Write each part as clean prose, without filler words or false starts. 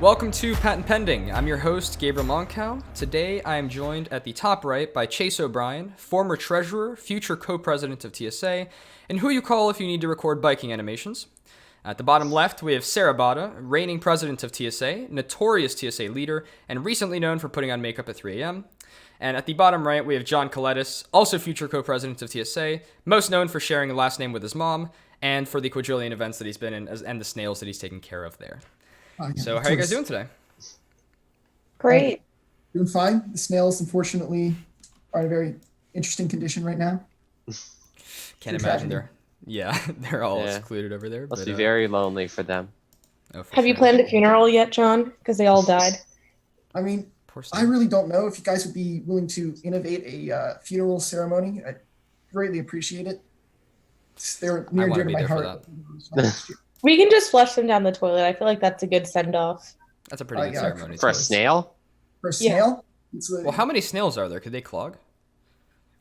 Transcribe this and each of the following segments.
Welcome to Patent Pending. I'm your host, Gabriel Moncau. Today, I am joined at the top right by Chase O'Brien, former treasurer, future co-president of TSA, and who you call if you need to record biking animations. At the bottom left, we have Sarah Batta, reigning president of TSA, notorious TSA leader, and recently known for putting on makeup at 3 a.m. And at the bottom right, we have John Kolettis, also future co-president of TSA, most known for sharing a last name with his mom, and for the quadrillion events that he's been in, and the snails that he's taken care of there. So how are you guys doing today? Great. Doing fine. The snails, unfortunately, are in a very interesting condition right now. Can't imagine they're all secluded over there. Must be very lonely for them. Have you planned a funeral yet, John? Because they all died. I mean, I really don't know if you guys would be willing to innovate a funeral ceremony. I'd greatly appreciate it. They're near and dear to my heart. We can just flush them down the toilet. I feel like that's a good send-off. That's a pretty good ceremony. For a snail? For a snail? Yeah. Well, how many snails are there? Could they clog?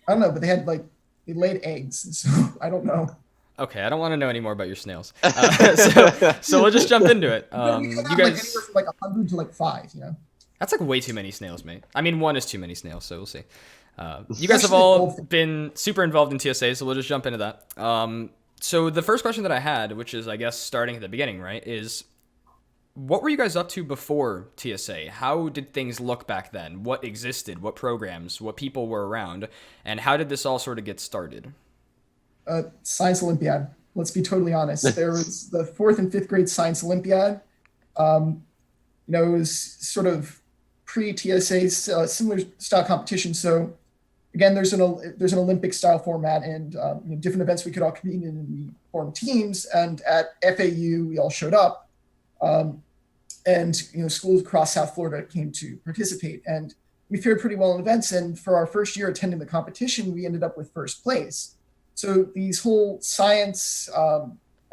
I don't know, but they laid eggs, so I don't know. Okay, I don't want to know any more about your snails. So we'll just jump into it. You guys anywhere from 100 to 5, you know? That's way too many snails, mate. I mean, one is too many snails, so we'll see. You guys have all been super involved in TSA, so we'll just jump into that. So the first question that I had, which is, I guess, starting at the beginning, right, is what were you guys up to before TSA? How did things look back then? What existed? What programs? What people were around? And how did this all sort of get started? Science Olympiad. Let's be totally honest. There was the 4th and 5th grade Science Olympiad. It was sort of pre-TSA, similar style competition. So again, there's an Olympic style format, and different events we could all convene in, and we formed teams. And at FAU, we all showed up, and schools across South Florida came to participate, and we fared pretty well in events. And for our first year attending the competition, we ended up with first place. So these whole science,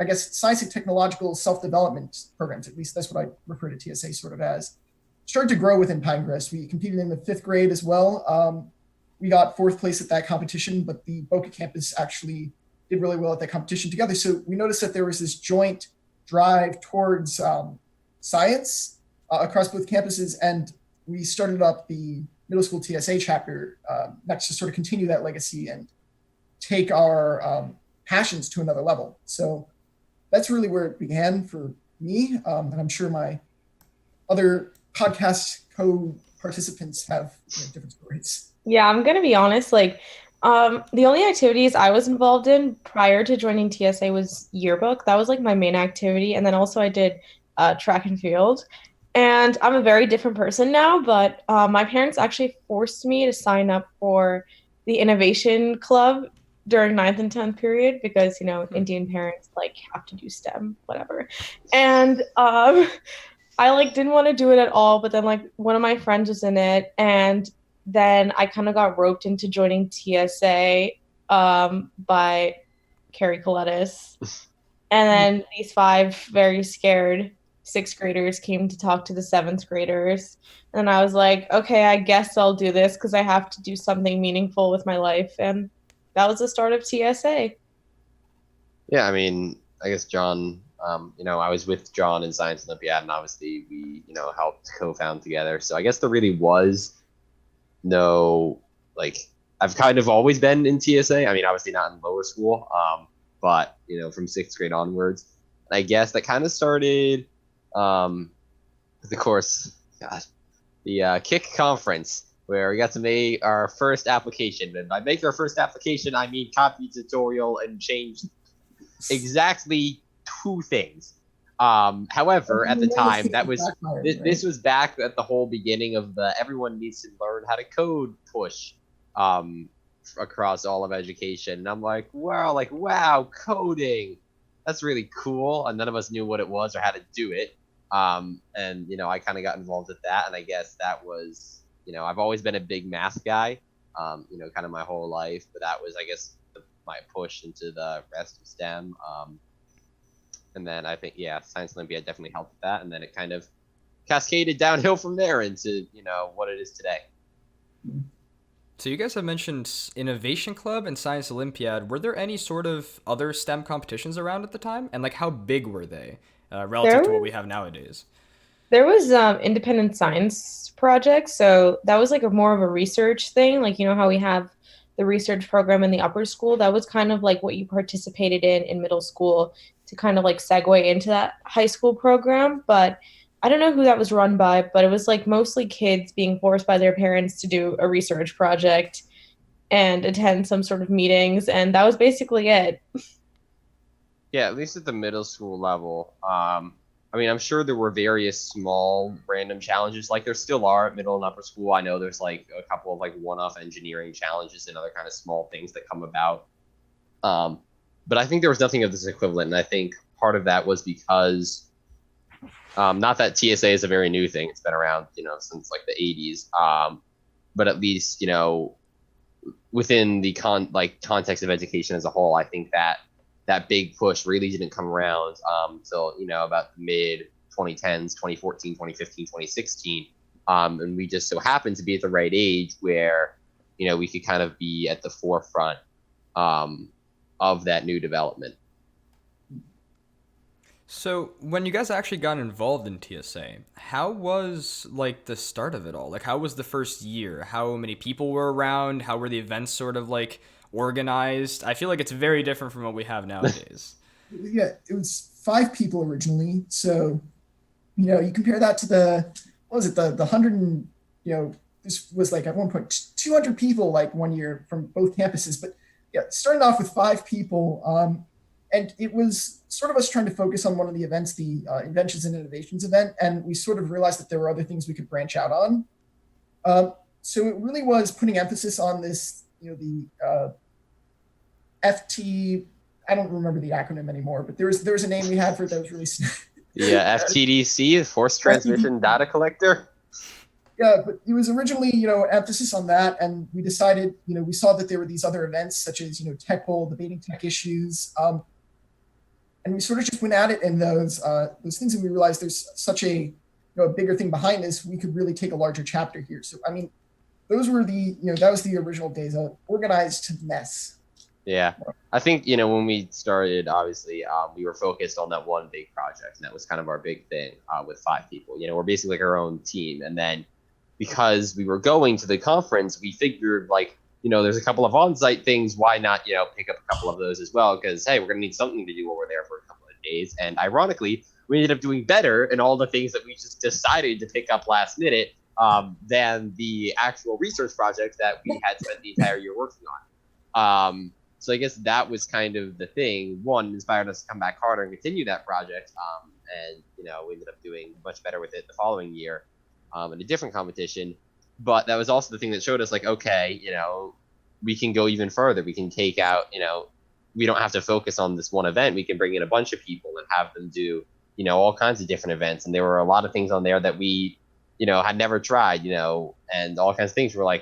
science and technological self-development programs, at least that's what I refer to TSA sort of as, started to grow within Pinecrest. We competed in the 5th grade as well. We got 4th place at that competition, but the Boca campus actually did really well at that competition together. So we noticed that there was this joint drive towards science across both campuses, and we started up the middle school TSA chapter next to sort of continue that legacy and take our passions to another level. So that's really where it began for me, and I'm sure my other podcast co-participants have different stories. Yeah, I'm going to be honest. The only activities I was involved in prior to joining TSA was yearbook. That was my main activity. And then also I did track and field. And I'm a very different person now, but my parents actually forced me to sign up for the innovation club during 9th and 10th period because, Indian parents have to do STEM, whatever. And I didn't want to do it at all. But then one of my friends was in it, and then I kind of got roped into joining TSA by Carrie Kolettis. And then these 5 very scared 6th graders came to talk to the 7th graders. And I was like, okay, I guess I'll do this because I have to do something meaningful with my life. And that was the start of TSA. Yeah, I mean, I guess John, I was with John in Science Olympiad, and obviously we, helped co-found together. So I guess there really was no, I've kind of always been in TSA. I mean, obviously not in lower school, but, from 6th grade onwards. And I guess that kind of started, of course, the KIC conference, where we got to make our first application. And by make our first application, I mean copy tutorial and change exactly 2 things. However, at the time, this was back at the whole beginning of the everyone needs to learn how to code push across all of education. And I'm like, wow, coding. That's really cool. And none of us knew what it was or how to do it. And, I kind of got involved with that. And I guess that was, I've always been a big math guy, kind of my whole life. But that was, I guess, my push into the rest of STEM. And then I think, Science Olympiad definitely helped with that. And then it kind of cascaded downhill from there into, what it is today. So you guys have mentioned Innovation Club and Science Olympiad. Were there any sort of other STEM competitions around at the time? And how big were they relative to what we have nowadays? There was independent science projects, so that was like a more of a research thing. Like, you know how we have the research program in the upper school? That was kind of like what you participated in middle school to kind of like segue into that high school program. But I don't know who that was run by, but it was like mostly kids being forced by their parents to do a research project and attend some sort of meetings, and that was basically it. Yeah, at least at the middle school level. I mean, I'm sure there were various small random challenges, like there still are at middle and upper school. I know there's like a couple of like one-off engineering challenges and other kind of small things that come about. But I think there was nothing of this equivalent, and I think part of that was because not that TSA is a very new thing; it's been around, since like the '80s. But at least within the context of education as a whole, I think that big push really didn't come around until about the mid 2010s, 2014, 2015, 2016, and we just so happened to be at the right age where we could kind of be at the forefront of that new development. So when you guys actually got involved in TSA, how was like the start of it all? Like how was the first year? How many people were around? How were the events sort of like organized? I feel like it's very different from what we have nowadays. Yeah, it was 5 people originally. So, you compare that to what was it, the 100 and, this was like at one point 200 people like one year from both campuses. But yeah, starting off with 5 people. And it was sort of us trying to focus on one of the events, the Inventions and Innovations event. And we sort of realized that there were other things we could branch out on. So it really was putting emphasis on this, the FT, I don't remember the acronym anymore, but there was a name we had for it that was really Yeah, FTDC, Force Transmission Data Collector. Yeah, but it was originally, emphasis on that, and we decided, we saw that there were these other events such as, Tech Bowl, debating tech issues, and we sort of just went at it in those things, and we realized there's such a a bigger thing behind this. We could really take a larger chapter here. So I mean, those were that was the original days of organized mess. Yeah, I think when we started, obviously, we were focused on that one big project, and that was kind of our big thing with 5 people. We're basically like our own team, and then because we were going to the conference, we figured there's a couple of on-site things. Why not pick up a couple of those as well? Because hey, we're gonna need something to do while we're there for a couple of days. And ironically, we ended up doing better in all the things that we just decided to pick up last minute than the actual research projects that we had spent the entire year working on. So I guess that was kind of the thing. One, inspired us to come back harder and continue that project. And we ended up doing much better with it the following year in a different competition. But that was also the thing that showed us okay, we can go even further. We can take out, we don't have to focus on this one event. We can bring in a bunch of people and have them do, all kinds of different events. And there were a lot of things on there that we, had never tried, and all kinds of things were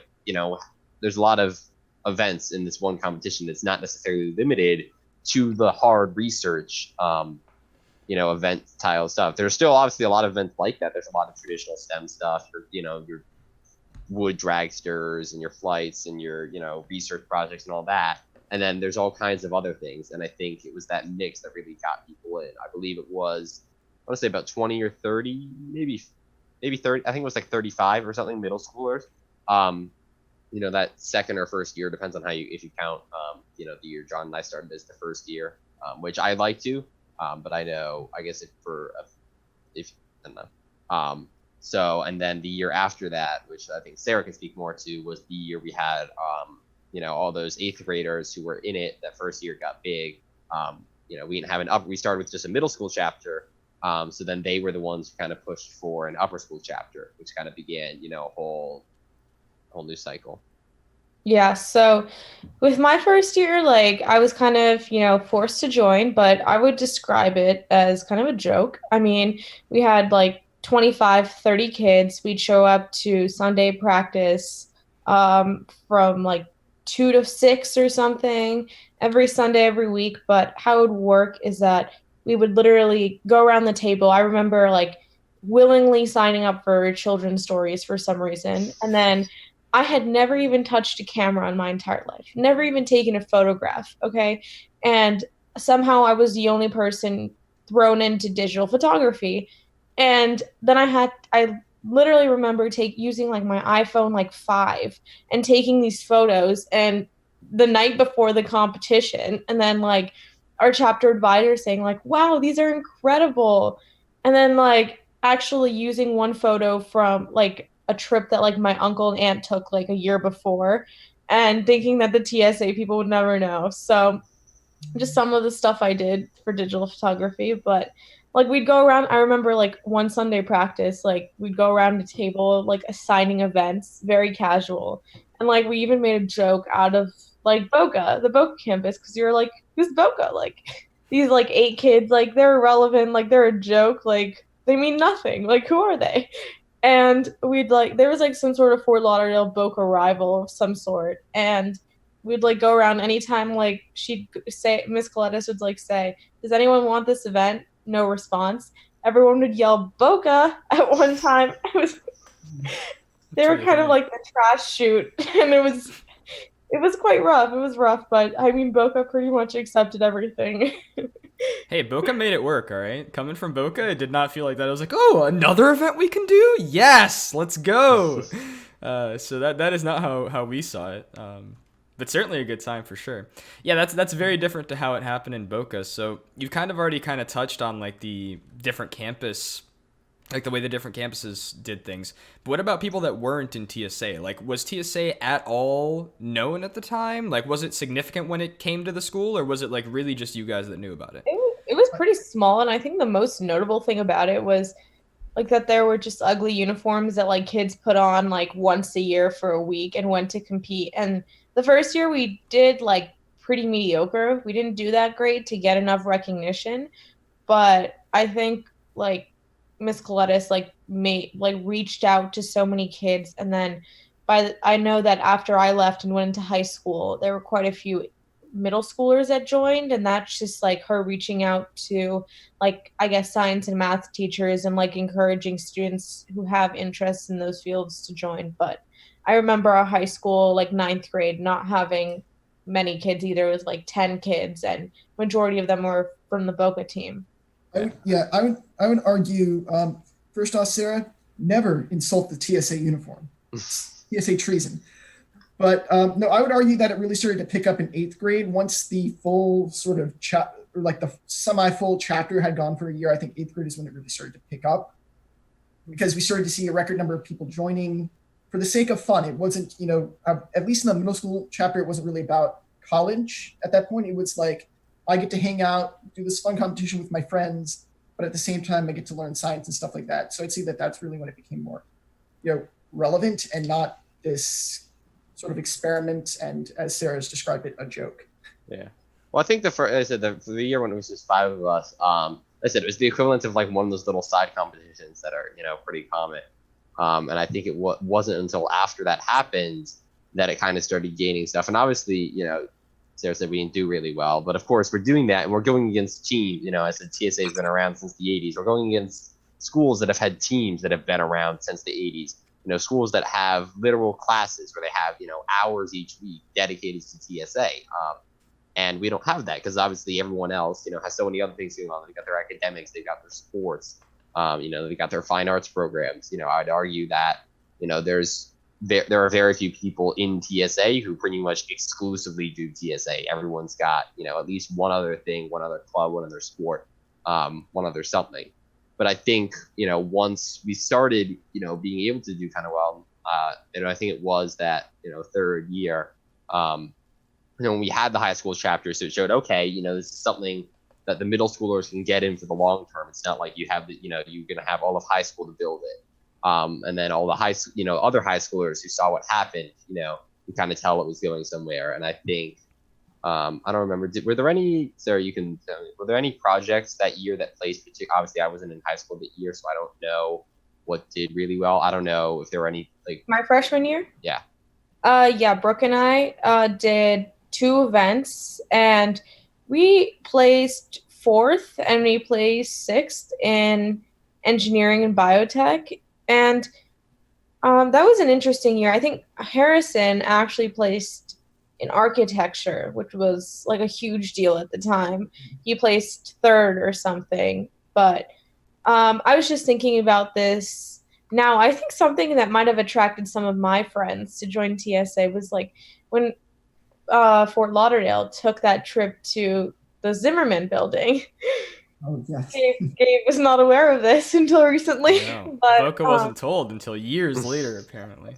there's a lot of events in this one competition that's not necessarily limited to the hard research event style stuff. There's still obviously a lot of events like that. There's a lot of traditional STEM stuff, your wood dragsters and your flights and your research projects and all that, and then there's all kinds of other things. And I think it was that mix that really got people in. I believe it was, I want to say about 20 or 30, maybe 30. I think it was 35 or something, middle schoolers. That second or first year, depends on if you count, the year John and I started as the first year, which I like to, but I know, I guess I don't know. So, and then the year after that, which I think Sarah can speak more to, was the year we had, all those 8th graders who were in it. That first year got big. We didn't have we started with just a middle school chapter. So then they were the ones who kind of pushed for an upper school chapter, which kind of began, a whole new cycle. Yeah, so with my first year, I was kind of, forced to join, but I would describe it as kind of a joke. I mean, we had 25, 30 kids. We'd show up to Sunday practice from 2 to 6 or something every Sunday, every week. But how it would work is that we would literally go around the table. I remember willingly signing up for children's stories for some reason. And then I had never even touched a camera in my entire life, never even taken a photograph, okay? And somehow I was the only person thrown into digital photography. And then I literally remember using like my iPhone like 5 and taking these photos and the night before the competition, and then like our chapter advisor saying like, wow, these are incredible. And then like actually using one photo from like a trip that like my uncle and aunt took like a year before, and thinking that the TSA people would never know. So just some of the stuff I did for digital photography. But like we'd go around, I remember like one Sunday practice, like we'd go around the table, like assigning events, very casual. And like we even made a joke out of like the Boca campus, because you're like, who's Boca? Like these like 8 kids, like they're irrelevant, like they're a joke, like they mean nothing. Like who are they? And we'd like there was like some sort of Fort Lauderdale Boca rival of some sort, and we'd like go around anytime like she'd say Miss Kolettis would like say, does anyone want this event? No response. Everyone would yell Boca at one time. They were kind of like the trash chute, and it was quite rough. It was rough, but I mean Boca pretty much accepted everything. Hey, Boca made it work, all right? Coming from Boca, it did not feel like that. I was like, oh, another event we can do? Yes, let's go. So that is not how we saw it. But certainly a good time for sure. Yeah, that's very different to how it happened in Boca. So you've kind of already kind of touched on like the different campus, like the way the different campuses did things. But what about people that weren't in TSA? Like, was TSA at all known at the time? Like, was it significant when it came to the school, or was it like really just you guys that knew about it? It was pretty small, and I think the most notable thing about it was like that there were just ugly uniforms that like kids put on like once a year for a week and went to compete. And the first year we did like pretty mediocre. We didn't do that great to get enough recognition, but I think like Miss Kolettis like reached out to so many kids, and then I know that after I left and went into high school, there were quite a few middle schoolers that joined, and that's just like her reaching out to like I guess science and math teachers and like encouraging students who have interests in those fields to join. But I remember our high school like ninth grade not having many kids either. It was like 10 kids, and majority of them were from the Boca team. I would argue, first off, Sarah, never insult the TSA uniform. TSA treason. But no, I would argue that it really started to pick up in 8th grade once the full sort of or like the semi-full chapter had gone for a year. I think 8th grade is when it really started to pick up, because we started to see a record number of people joining for the sake of fun. It wasn't, at least in the middle school chapter, it wasn't really about college at that point. It was like, I get to hang out, do this fun competition with my friends, but at the same time, I get to learn science and stuff like that. So I'd say that that's really when it became more, relevant and not this sort of experiment, and as Sarah's described it, a joke. Yeah. Well, I think for the year when it was just 5 of us, I said it was the equivalent of like one of those little side competitions that are pretty common. And I think it wasn't until after that happened that it kind of started gaining stuff. And obviously, Sarah said we didn't do really well, but of course we're doing that, and we're going against teams. I said TSA has been around since the 80s. We're going against schools that have had teams that have been around since the 80s. Schools that have literal classes where they have, hours each week dedicated to TSA. And we don't have that because obviously everyone else, has so many other things going on. They've got their academics, they've got their sports, they've got their fine arts programs. I'd argue that, there are very few people in TSA who pretty much exclusively do TSA. Everyone's got, at least one other thing, one other club, one other sport, one other something. But I think, once we started, being able to do kind of well, I think it was that, 3rd year, when we had the high school chapter, so it showed, okay, this is something that the middle schoolers can get in for the long term. It's not like you have the, you're going to have all of high school to build it. And then all the other high schoolers who saw what happened, you kind of tell it was going somewhere. And I think, I don't remember. Were there any, Sarah, you can tell me, were there any projects that year that placed? Obviously, I wasn't in high school that year, so I don't know what did really well. I don't know if there were any my freshman year. Yeah. Brooke and I did 2 events, and we placed 4th and we placed 6th in engineering and biotech, and that was an interesting year. I think Harrison actually placed in architecture, which was like a huge deal at the time. He placed 3rd or something, but I was just thinking about this now. I think something that might have attracted some of my friends to join TSA was like when Fort Lauderdale took that trip to the Zimmerman building. Oh, yes. Gabe was not aware of this until recently, No, but Boca wasn't told until years later, apparently.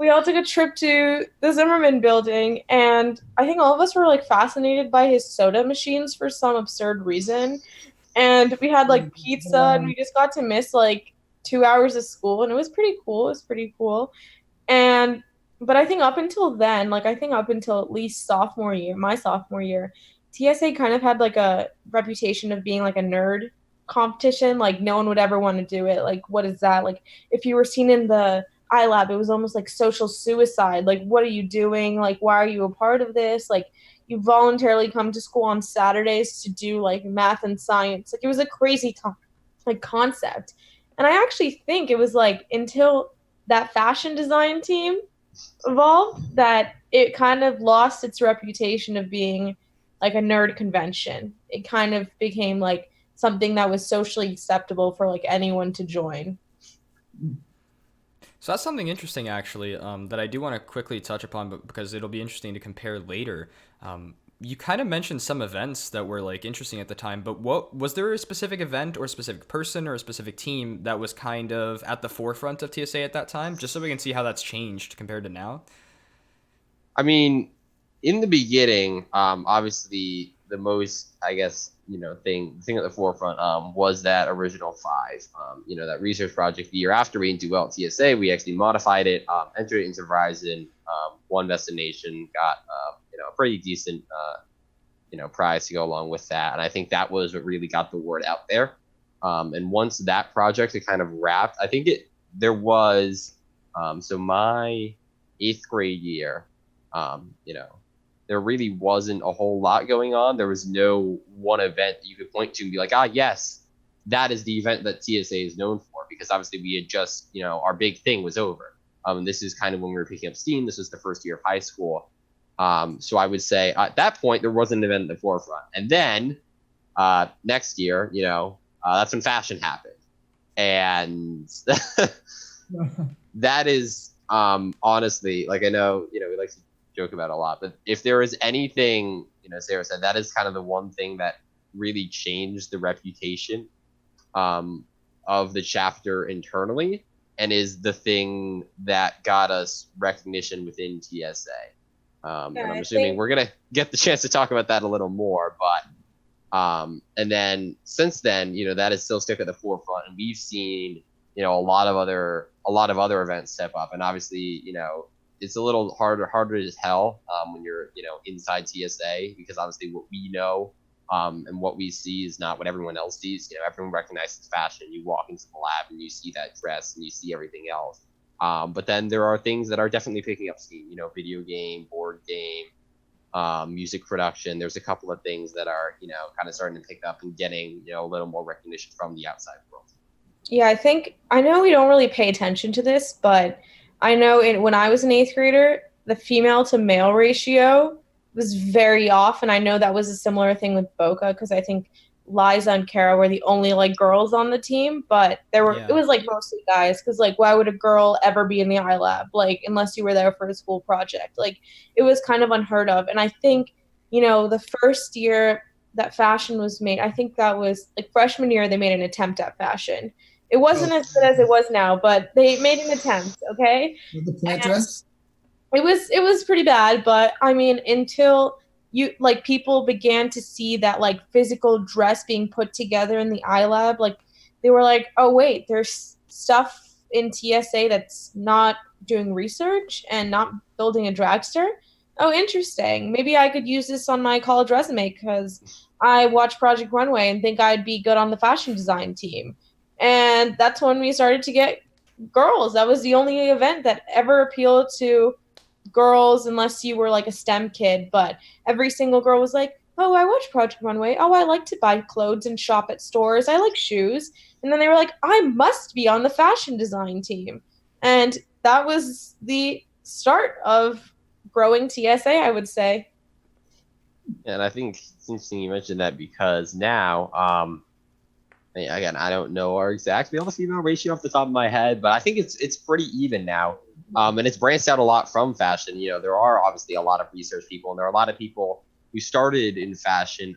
we all took a trip to the Zimmerman building, and I think all of us were like fascinated by his soda machines for some absurd reason. And we had like pizza, and we just got to miss like 2 hours of school, and it was pretty cool. It was pretty cool. And but I think up until then, like I think up until at least sophomore year, my sophomore year, TSA kind of had like a reputation of being like a nerd competition. Like no one would ever want to do it. Like what is that? Like if you were seen in the iLab, it was almost like social suicide. Like what are you doing? Like why are you a part of this? Like you voluntarily come to school on Saturdays to do like math and science. Like it was a crazy like concept. And I actually think it was like until that fashion design team evolved that it kind of lost its reputation of being like a nerd convention. It kind of became like something that was socially acceptable for like anyone to join. So that's something interesting, actually, that I do want to quickly touch upon, but because it'll be interesting to compare later. You kind of mentioned some events that were like interesting at the time, but what was there a specific event or a specific person or a specific team that was kind of at the forefront of TSA at that time, just so we can see how that's changed compared to now? I mean, in the beginning, obviously the most, I guess, thing at the forefront was that original 5. That research project. The year after we didn't do well at TSA, we actually modified it, entered it into Verizon, won destination, got a pretty decent prize to go along with that, and I think that was what really got the word out there. And once that project had kind of wrapped, I think there was so my 8th grade year. There really wasn't a whole lot going on. There was no one event that you could point to and be like, yes, that is the event that TSA is known for, because obviously we had just, our big thing was over. This is kind of when we were picking up steam. This was the first year of high school. So I would say at that point, there wasn't an event at the forefront. And then next year, that's when fashion happened. And that is honestly, like I know, we like to joke about a lot, but if there is anything, Sarah said, that is kind of the one thing that really changed the reputation of the chapter internally, and is the thing that got us recognition within TSA. And I'm assuming we're going to get the chance to talk about that a little more, but and then since then, that is still stuck at the forefront, and we've seen, a lot of other events step up, and obviously, it's a little harder to tell when you're, inside TSA, because obviously what we know and what we see is not what everyone else sees. Everyone recognizes fashion. You walk into the lab and you see that dress and you see everything else. But then there are things that are definitely picking up steam. Video game, board game, music production. There's a couple of things that are, kind of starting to pick up and getting, a little more recognition from the outside world. Yeah, I know we don't really pay attention to this, but I know when I was an 8th grader, the female to male ratio was very off, and I know that was a similar thing with Boca, because I think Liza and Kara were the only like girls on the team, but it was like mostly guys, because like why would a girl ever be in the iLab, like unless you were there for a school project? Like it was kind of unheard of. And I think the first year that fashion was made, I think that was like freshman year, they made an attempt at fashion. It wasn't as good as it was now, but they made an attempt, okay? With the plant dress? It was pretty bad, but I mean, until people began to see that like physical dress being put together in the iLab, like they were like, oh wait, there's stuff in TSA that's not doing research and not building a dragster. Oh, interesting. Maybe I could use this on my college resume, because I watched Project Runway and think I'd be good on the fashion design team. And that's when we started to get girls. That was the only event that ever appealed to girls, unless you were like a STEM kid. But every single girl was like, oh, I watch Project Runway. Oh, I like to buy clothes and shop at stores. I like shoes. And then they were like, I must be on the fashion design team. And that was the start of growing TSA, I would say. And I think it's interesting you mentioned that, because now, Again, I don't know our exact male to female ratio off the top of my head, but I think it's pretty even now. And it's branched out a lot from fashion. There are obviously a lot of research people, and there are a lot of people who started in fashion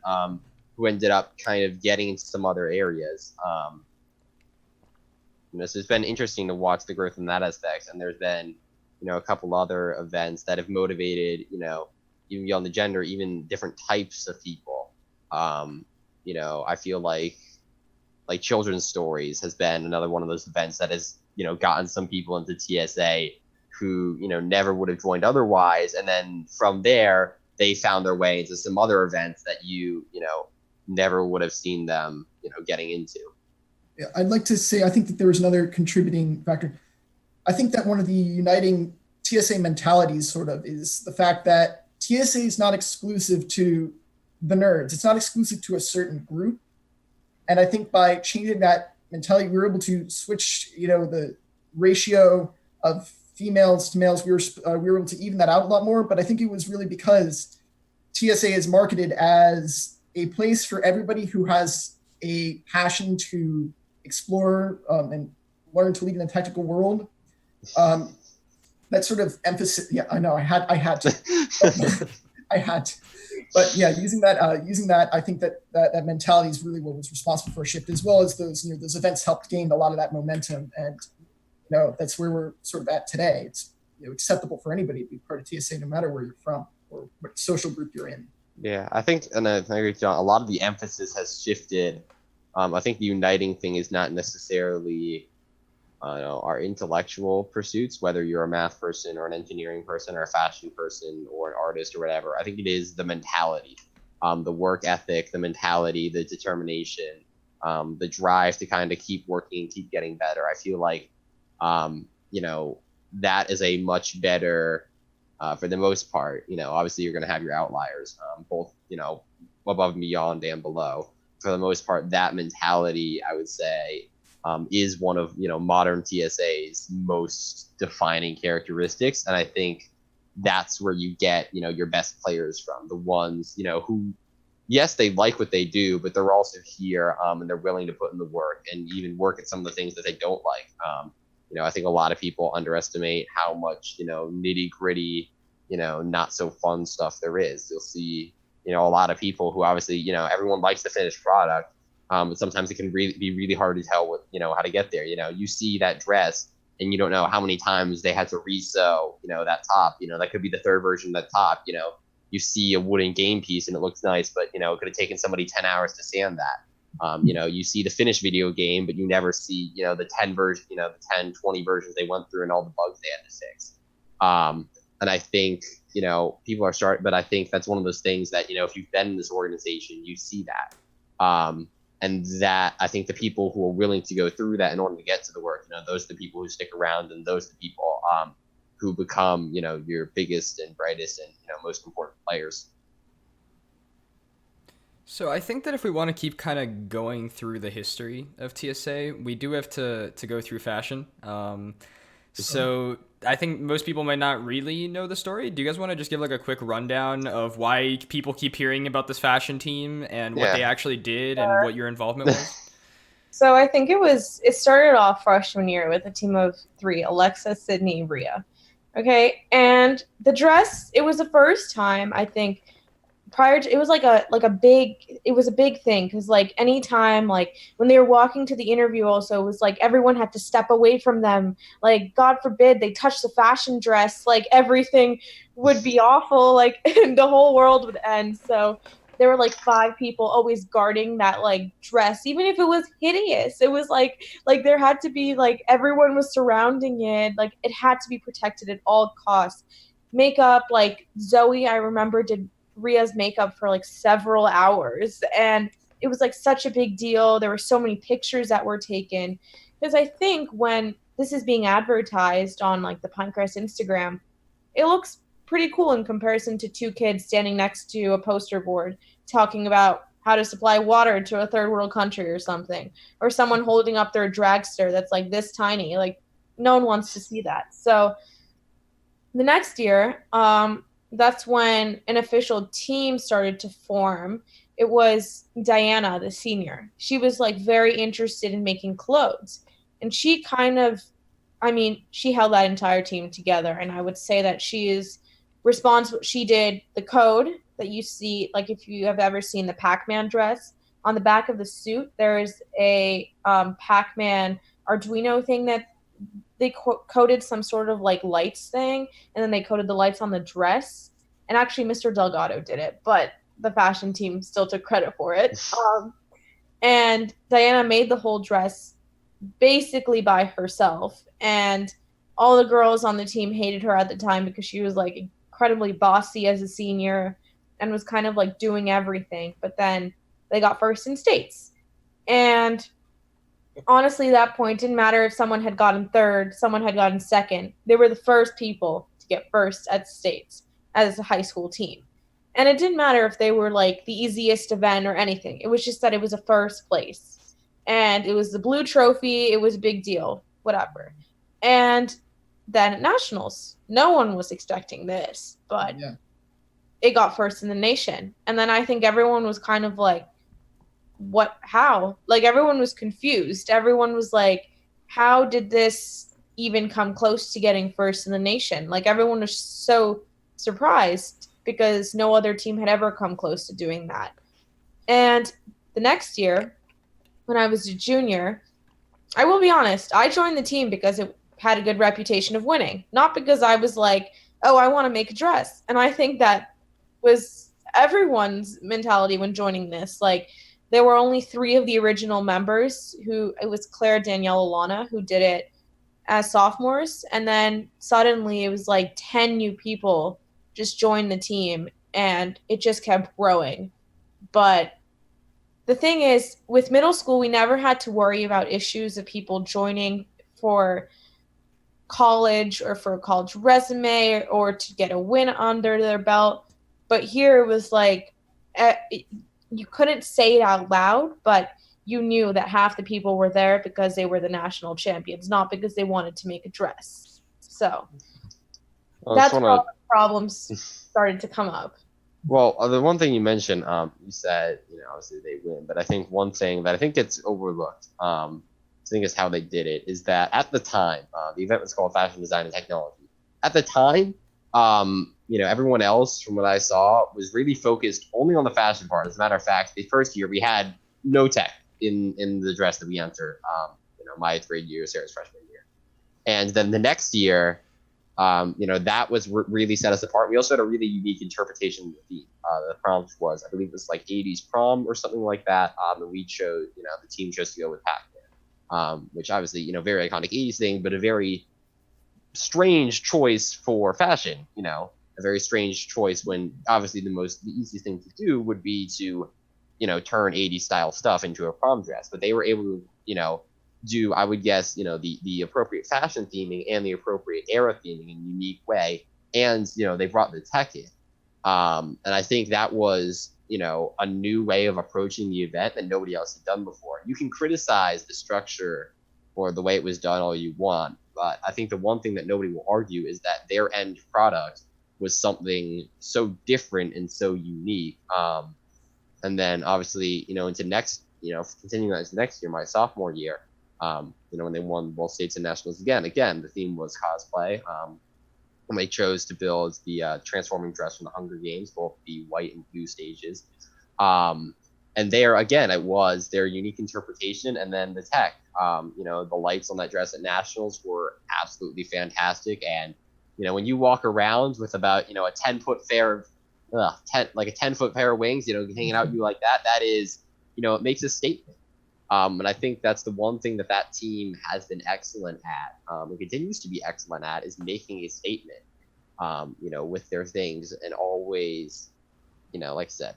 who ended up kind of getting into some other areas. So it's been interesting to watch the growth in that aspect. And there's been, a couple other events that have motivated, even beyond the gender, even different types of people. I feel like children's stories has been another one of those events that has, gotten some people into TSA who, never would have joined otherwise. And then from there, they found their way into some other events that you never would have seen them, getting into. Yeah, I'd like to say, I think that there was another contributing factor. I think that one of the uniting TSA mentalities sort of is the fact that TSA is not exclusive to the nerds. It's not exclusive to a certain group. And I think by changing that mentality, we were able to switch, the ratio of females to males. We were able to even that out a lot more. But I think it was really because TSA is marketed as a place for everybody who has a passion to explore and learn to lead in the technical world. That sort of emphasis. Yeah, I know. I had to. I had to. But yeah, using that, I think that mentality is really what was responsible for a shift, as well as those events helped gain a lot of that momentum, and that's where we're sort of at today. It's acceptable for anybody to be part of TSA, no matter where you're from or what social group you're in. Yeah, I think, and I agree with John, a lot of the emphasis has shifted. I think the uniting thing is not necessarily our intellectual pursuits, whether you're a math person or an engineering person or a fashion person or an artist or whatever. I think it is the mentality, the work ethic, the mentality, the determination, the drive to kind of keep working, keep getting better. I feel like, that is a much better, for the most part, obviously you're going to have your outliers, both, above and beyond and below. For the most part, that mentality, I would say, is one of modern TSA's most defining characteristics, and I think that's where you get your best players from, the ones who, yes, they like what they do, but they're also here and they're willing to put in the work and even work at some of the things that they don't like. I think a lot of people underestimate how much nitty gritty, not so fun stuff there is. You'll see a lot of people who obviously everyone likes the finished product. But sometimes it can be really hard to tell what how to get there. You see that dress and you don't know how many times they had to resew that top. That could be the third version of that top. You see a wooden game piece and it looks nice, but it could have taken somebody 10 hours to sand that. You see the finished video game, but you never see the 10 version, the 10, 20 versions they went through and all the bugs they had to fix. And I think people are starting, but I think that's one of those things that if you've been in this organization, you see that. And that I think the people who are willing to go through that in order to get to the work, those are the people who stick around, and those are the people who become, your biggest and brightest and most important players. So I think that if we want to keep kind of going through the history of TSA, we do have to go through fashion. So I think most people might not really know the story. Do you guys want to just give like a quick rundown of why people keep hearing about this fashion team and what they actually did and what your involvement was? So I think it started off freshman year with a team of 3, Alexa, Sydney, Rhea. Okay. And the dress, it was the first time, I think, prior to, it was it was a big thing, because like anytime, like when they were walking to the interview, also it was like everyone had to step away from them, like God forbid they touch the fashion dress, like everything would be awful, like and the whole world would end. So there were like 5 people always guarding that like dress, even if it was hideous. It was like there had to be like everyone was surrounding it, like it had to be protected at all costs. Makeup, like Zoe, I remember, did Rhea's makeup for like several hours, and it was like such a big deal. There were so many pictures that were taken, because I think when this is being advertised on like the Pinecrest Instagram, it looks pretty cool in comparison to 2 kids standing next to a poster board talking about how to supply water to a third world country or something, or someone holding up their dragster that's like this tiny. Like no one wants to see that. So the next year, that's when an official team started to form, it was Diana, the senior. She was like very interested in making clothes. And she kind of, I mean, she held that entire team together. And I would say that she is responsible. She did the code that you see, like if you have ever seen the Pac-Man dress, on the back of the suit, there is a Pac-Man Arduino thing that they coded some sort of like lights thing, and then they coded the lights on the dress. And actually, Mr. Delgado did it, but the fashion team still took credit for it. And Diana made the whole dress basically by herself. And all the girls on the team hated her at the time because she was like incredibly bossy as a senior and was kind of like doing everything. But then they got first in states. And honestly, that point didn't matter if someone had gotten third, someone had gotten second. They were the first people to get first at states as a high school team. And it didn't matter if they were like the easiest event or anything. It was just that it was a first place. And it was the blue trophy. It was a big deal, whatever. And then at nationals, no one was expecting this, but it got first in the nation. And then I think everyone was kind of like, what, how? Like everyone was confused. Everyone was like, how did this even come close to getting first in the nation? Like everyone was so surprised because no other team had ever come close to doing that. And the next year, when I was a junior, I will be honest, I joined the team because it had a good reputation of winning, not because I was like, oh, I want to make a dress. And I think that was everyone's mentality when joining this. Like, there were only 3 of the original members it was Claire, Danielle, Alana who did it as sophomores. And then suddenly it was like 10 new people just joined the team and it just kept growing. But the thing is, with middle school, we never had to worry about issues of people joining for college or for a college resume or to get a win under their belt. But here it was like, you couldn't say it out loud, but you knew that half the people were there because they were the national champions, not because they wanted to make a dress. So that's where all the problems started to come up. Well, the one thing you mentioned, you said, obviously they win, but I think one thing that I think gets overlooked, I think is how they did it, is that at the time, the event was called Fashion Design and Technology. At the time, everyone else, from what I saw, was really focused only on the fashion part. As a matter of fact, the first year we had no tech in the dress that we entered. My 8th grade year, Sarah's freshman year, and then the next year, that was really set us apart. We also had a really unique interpretation of the theme. The prompt was, I believe it was like 80s prom or something like that. And we chose, the team chose to go with Pac-Man, which obviously, very iconic 80s thing, but a very strange choice for fashion, a very strange choice when obviously the easiest thing to do would be to, turn 80s style stuff into a prom dress. But they were able to, do, I would guess, the appropriate fashion theming and the appropriate era theming in a unique way. And, they brought the tech in. And I think that was, a new way of approaching the event that nobody else had done before. You can criticize the structure or the way it was done all you want, but I think the one thing that nobody will argue is that their end product was something so different and so unique. And then obviously, into next, continuing that into next year, my sophomore year, when they won both states and nationals again, the theme was cosplay. And they chose to build the transforming dress from the Hunger Games, both the white and blue stages. And there, again, it was their unique interpretation. And then the tech, the lights on that dress at nationals were absolutely fantastic. And, when you walk around with about, a 10-foot pair of, 10-foot pair of wings, hanging out you like that is, it makes a statement. And I think that's the one thing that team has been excellent at, and continues to be excellent at, is making a statement, with their things. And always, like I said,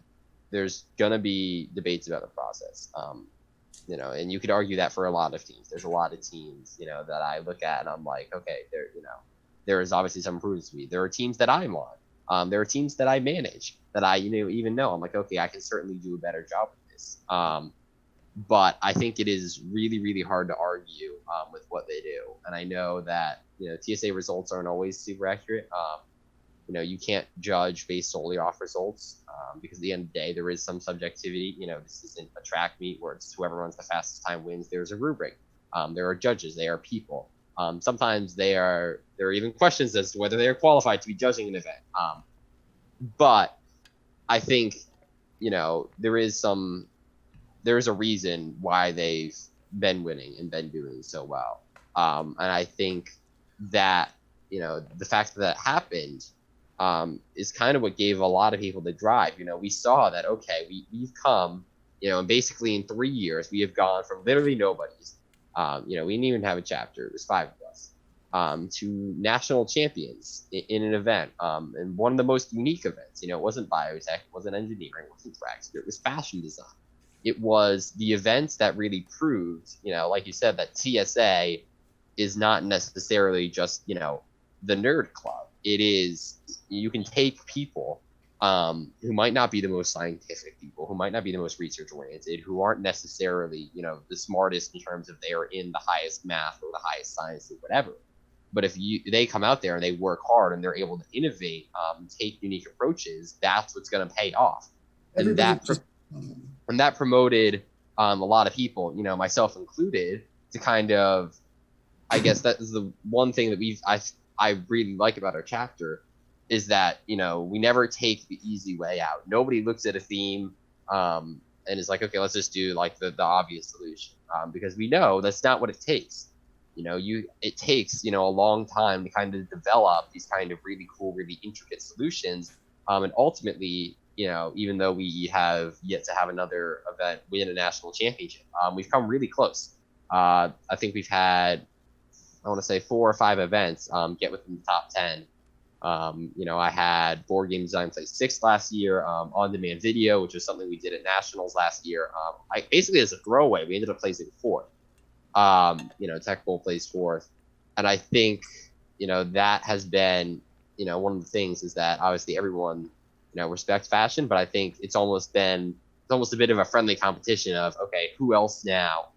there's going to be debates about the process, and you could argue that for a lot of teams. There's a lot of teams, that I look at and I'm like, okay, there is obviously some improvements to me. There are teams that I'm on. There are teams that I manage that I, even know. I'm like, okay, I can certainly do a better job with this. But I think it is really, really hard to argue with what they do. And I know that, TSA results aren't always super accurate. you can't judge based solely off results, because at the end of the day, there is some subjectivity. This isn't a track meet where it's whoever runs the fastest time wins. There's a rubric. There are judges. They are people. Sometimes there are even questions as to whether they are qualified to be judging an event. But I think, there is a reason why they've been winning and been doing so well. And I think that, the fact that happened is kind of what gave a lot of people the drive. We saw that, okay, we've come, and basically in 3 years, we have gone from literally nobody's. We didn't even have a chapter. It was 5 of us, to national champions in an event, and one of the most unique events. It wasn't biotech, it wasn't engineering, it wasn't track, it was fashion design. It was the events that really proved, like you said, that TSA is not necessarily just, the nerd club. It is, you can take people who might not be the most scientific people, who might not be the most research oriented, who aren't necessarily, the smartest in terms of they're in the highest math or the highest science or whatever. But if they come out there and they work hard and they're able to innovate, take unique approaches, that's what's going to pay off. And that promoted a lot of people, myself included, to kind of, I guess that is the one thing that I really like about our chapter, is that, we never take the easy way out. Nobody looks at a theme and is like, okay, let's just do like the obvious solution, because we know that's not what it takes. It takes, a long time to kind of develop these kind of really cool, really intricate solutions. And ultimately, even though we have yet to have another event win a national championship, we've come really close. I think we've had, I want to say 4 or 5 events get within the top 10. I had board game design place 6th last year, on-demand video, which was something we did at nationals last year. Basically as a throwaway, we ended up placing 4th. Tech Bowl placed 4th. And I think, that has been, one of the things is that obviously everyone, respects fashion, but I think it's almost a bit of a friendly competition of, okay, who else now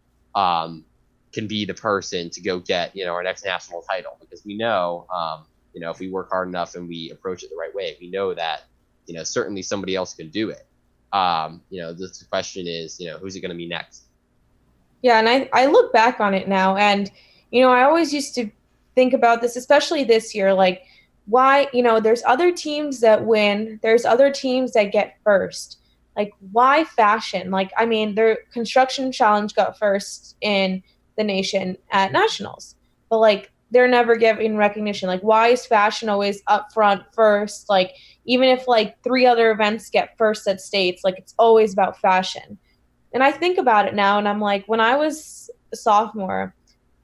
can be the person to go get, our next national title, because we know, if we work hard enough and we approach it the right way, we know that, certainly somebody else can do it. The question is, who's it going to be next? Yeah, and I look back on it now, and, I always used to think about this, especially this year, like, why, there's other teams that win, there's other teams that get first. Like, why fashion? Like, I mean, their construction challenge got first in the nation at nationals, but, like, they're never given recognition. Like, why is fashion always up front first? Like, even if, like, 3 other events get first at states, like, it's always about fashion. And I think about it now, and I'm like, when I was a sophomore,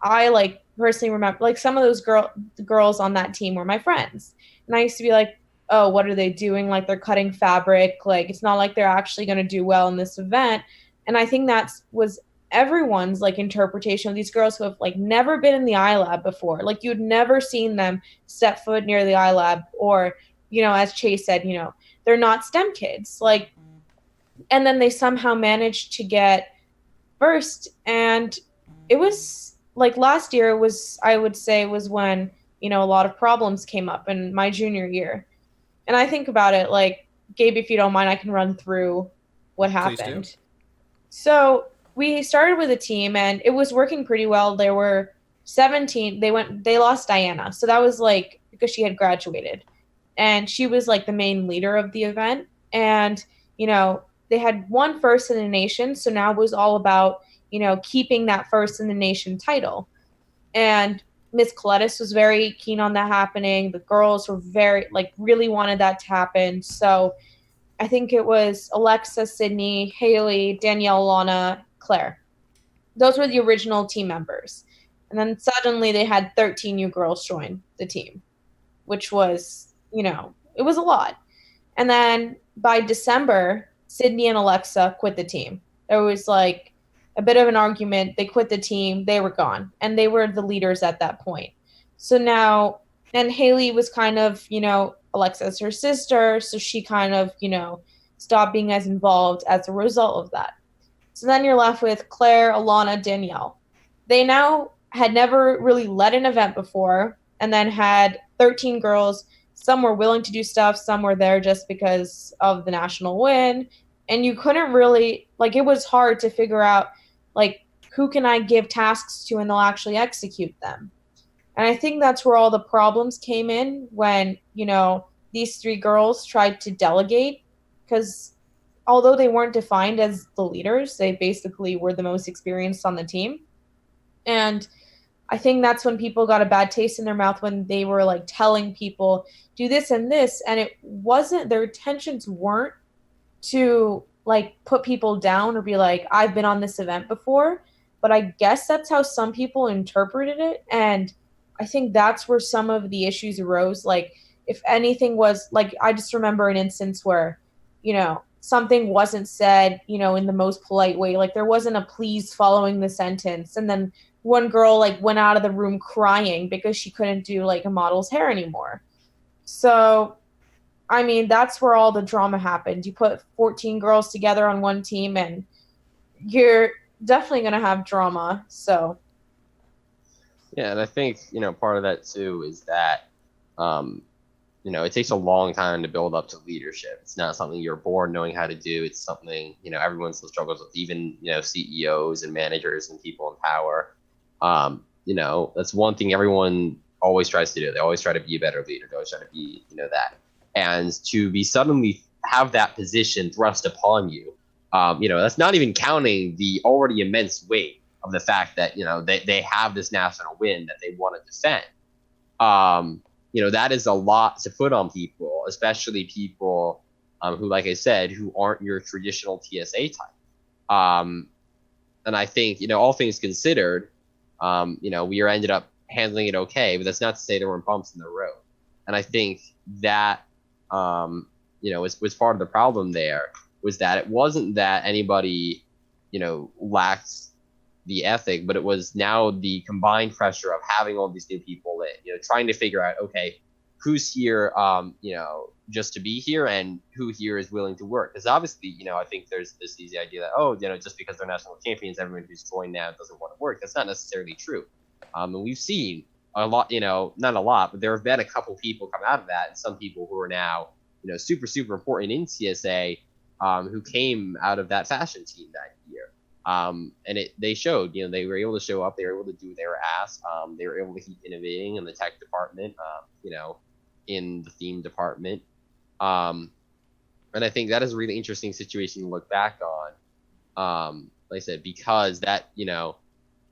I, like, personally remember, like, some of those girls on that team were my friends. And I used to be like, oh, what are they doing? Like, they're cutting fabric. Like, it's not like they're actually going to do well in this event. And I think that was everyone's, like, interpretation of these girls who have, like, never been in the iLab before. Like, you'd never seen them step foot near the iLab, or, as Chase said, they're not STEM kids. Like, and then they somehow managed to get first. And it was, like, last year was, I would say, was when, a lot of problems came up in my junior year. And I think about it, like, Gabe, if you don't mind, I can run through what happened. Please do. So we started with a team, and it was working pretty well. There were 17. They lost Diana. So that was, like, because she had graduated. And she was, like, the main leader of the event. And, they had won first in the nation. So now it was all about, keeping that first in the nation title. And Miss Kolettis was very keen on that happening. The girls were really wanted that to happen. So I think it was Alexa, Sydney, Haley, Danielle, Lana, Claire. Those were the original team members. And then suddenly they had 13 new girls join the team, which was, it was a lot. And then by December, Sydney and Alexa quit the team. There was, like, a bit of an argument. They quit the team. They were gone. And they were the leaders at that point. So now, and Haley was kind of, Alexa's her sister. So she kind of, stopped being as involved as a result of that. So then you're left with Claire, Alana, Danielle. They now had never really led an event before, and then had 13 girls some were willing to do stuff, some were there just because of the national win. And you couldn't really, like, it was hard to figure out, like, who can I give tasks to and they'll actually execute them. And I think that's where all the problems came in when, these 3 girls tried to delegate, because although they weren't defined as the leaders, they basically were the most experienced on the team. And I think that's when people got a bad taste in their mouth when they were like telling people, do this and this. And it wasn't, their intentions weren't to like put people down or be like, I've been on this event before. But I guess that's how some people interpreted it. And I think that's where some of the issues arose. Like, if anything was like, I just remember an instance where, something wasn't said, in the most polite way. Like, there wasn't a please following the sentence. And then one girl like went out of the room crying because she couldn't do like a model's hair anymore. So, I mean, that's where all the drama happened. You put 14 girls together on one team and you're definitely going to have drama. So, yeah, and I think, part of that too is that, it takes a long time to build up to leadership. It's not something you're born knowing how to do. It's something, everyone still struggles with, even, CEOs and managers and people in power. That's one thing everyone always tries to do. They always try to be a better leader. They always try to be, that. And to be suddenly have that position thrust upon you, that's not even counting the already immense weight of the fact that, they have this national win that they want to defend. That is a lot to put on people, especially people who, like I said, who aren't your traditional TSA type. And I think, all things considered, we ended up handling it okay, but that's not to say there weren't bumps in the road. And I think that, was part of the problem there, was that it wasn't that anybody, lacked the ethic, but it was now the combined pressure of having all these new people in, trying to figure out, okay, who's here, just to be here and who here is willing to work. Because obviously, I think there's this easy idea that, just because they're national champions, everyone who's joined now doesn't want to work. That's not necessarily true. And we've seen a lot, not a lot, but there have been a couple people come out of that, and some people who are now, super, super important in TSA, who came out of that fashion team that year. And they showed, they were able to show up, they were able to do what they were asked. They were able to keep innovating in the tech department, in the theme department. And I think that is a really interesting situation to look back on. Like I said, because that,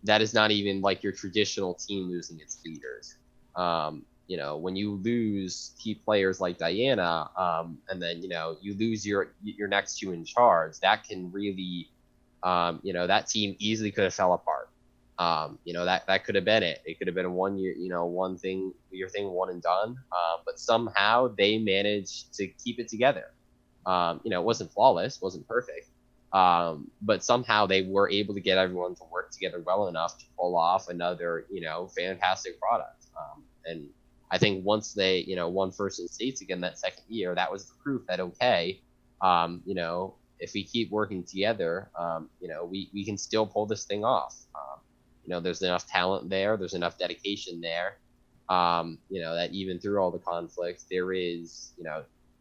that is not even like your traditional team losing its leaders. When you lose key players like Diana, and then, you lose your next 2 in charge, that can really, that team easily could have fell apart. That could have been it. It could have been a 1 year, your thing one and done. But somehow they managed to keep it together. It wasn't flawless, wasn't perfect. But somehow they were able to get everyone to work together well enough to pull off another, fantastic product. And I think once they, won first in states again that second year, that was the proof that, okay, if we keep working together, we can still pull this thing off. There's enough talent there. There's enough dedication there. That even through all the conflicts, there is,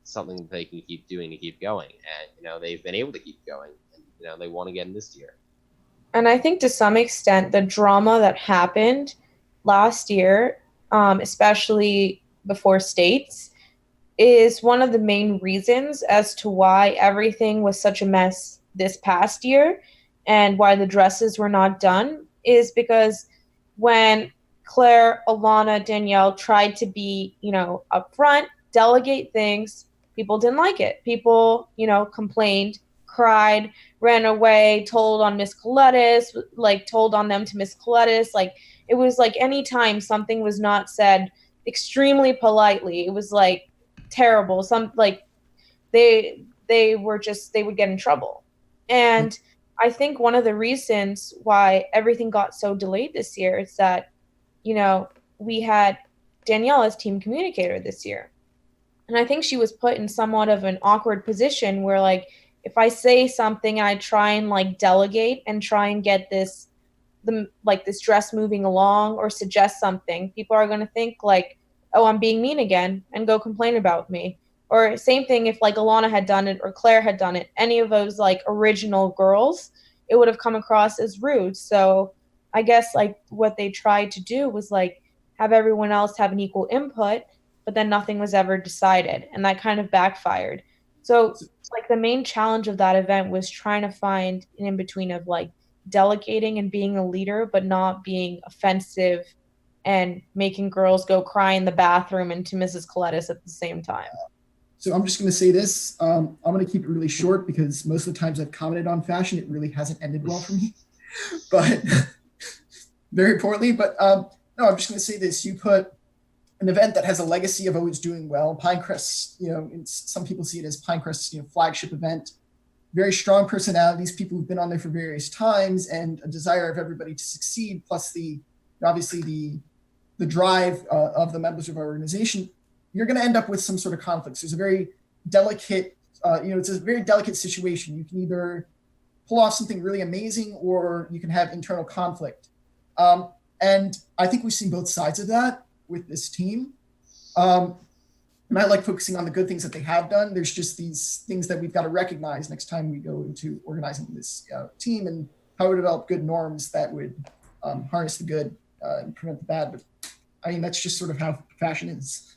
something that they can keep doing to keep going. And, they've been able to keep going. And, they want to get in this year. And I think to some extent, the drama that happened last year, especially before states, is one of the main reasons as to why everything was such a mess this past year and why the dresses were not done, is because when Claire, Alana, Danielle tried to be, upfront, delegate things, people didn't like it. People, complained, cried, ran away, told on Miss Kolettis, told on them to Miss Kolettis. It was anytime something was not said extremely politely, it was terrible. They would get in trouble. And I think one of the reasons why everything got so delayed this year is that, we had Danielle as team communicator this year. And I think she was put in somewhat of an awkward position where, if I say something and I try and, delegate and try and get this dress moving along or suggest something, people are going to think, oh, I'm being mean again, and go complain about me. Or same thing if like Alana had done it or Claire had done it, any of those like original girls, it would have come across as rude. So I guess like what they tried to do was like have everyone else have an equal input, but then nothing was ever decided, and that kind of backfired. So like the main challenge of that event was trying to find an in between of like delegating and being a leader, but not being offensive and making girls go cry in the bathroom and to Mrs. Kolettis at the same time. So I'm just going to say this. I'm going to keep it really short because most of the times I've commented on fashion, it really hasn't ended well for me, but very poorly. But no, I'm just going to say this. You put an event that has a legacy of always doing well. Pinecrest, some people see it as Pinecrest's, flagship event. Very strong personalities, people who've been on there for various times, and a desire of everybody to succeed. Plus obviously the drive of the members of our organization. You're going to end up with some sort of conflicts. There's a very delicate, it's a very delicate situation. You can either pull off something really amazing, or you can have internal conflict. And I think we've seen both sides of that with this team. And I like focusing on the good things that they have done. There's just these things that we've got to recognize next time we go into organizing this team, and how to develop good norms that would harness the good and prevent the bad. But I mean, that's just sort of how fashion is.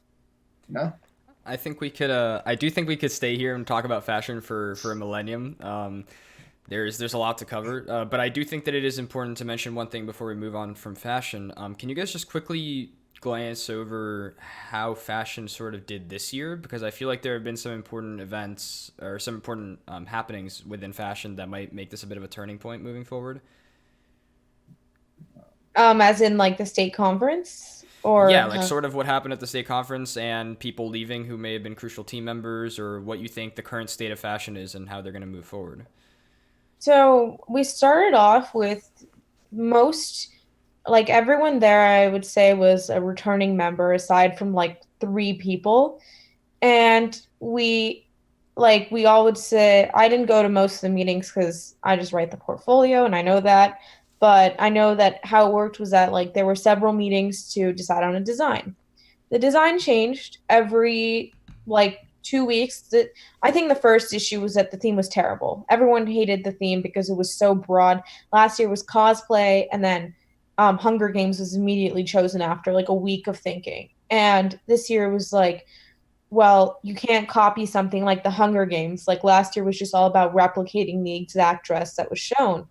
I think we could. I do think we could stay here and talk about fashion for a millennium. There's a lot to cover, but I do think that it is important to mention one thing before we move on from fashion. Can you guys just quickly glance over how fashion sort of did this year? Because I feel like there have been some important events or some important happenings within fashion that might make this a bit of a turning point moving forward. As in like the state conference? Or, yeah, like sort of what happened at the state conference and people leaving who may have been crucial team members, or what you think the current state of fashion is and how they're going to move forward. So we started off with like everyone there, I would say, was a returning member aside from like 3 people. And we all would say, I didn't go to most of the meetings because I just write the portfolio and I know that. But I know that how it worked was that like there were several meetings to decide on a design. The design changed every like 2 weeks. I think the first issue was that the theme was terrible. Everyone hated the theme because it was so broad. Last year was cosplay, and then Hunger Games was immediately chosen after like a week of thinking. And this year was like, well, you can't copy something like the Hunger Games. Like last year was just all about replicating the exact dress that was shown.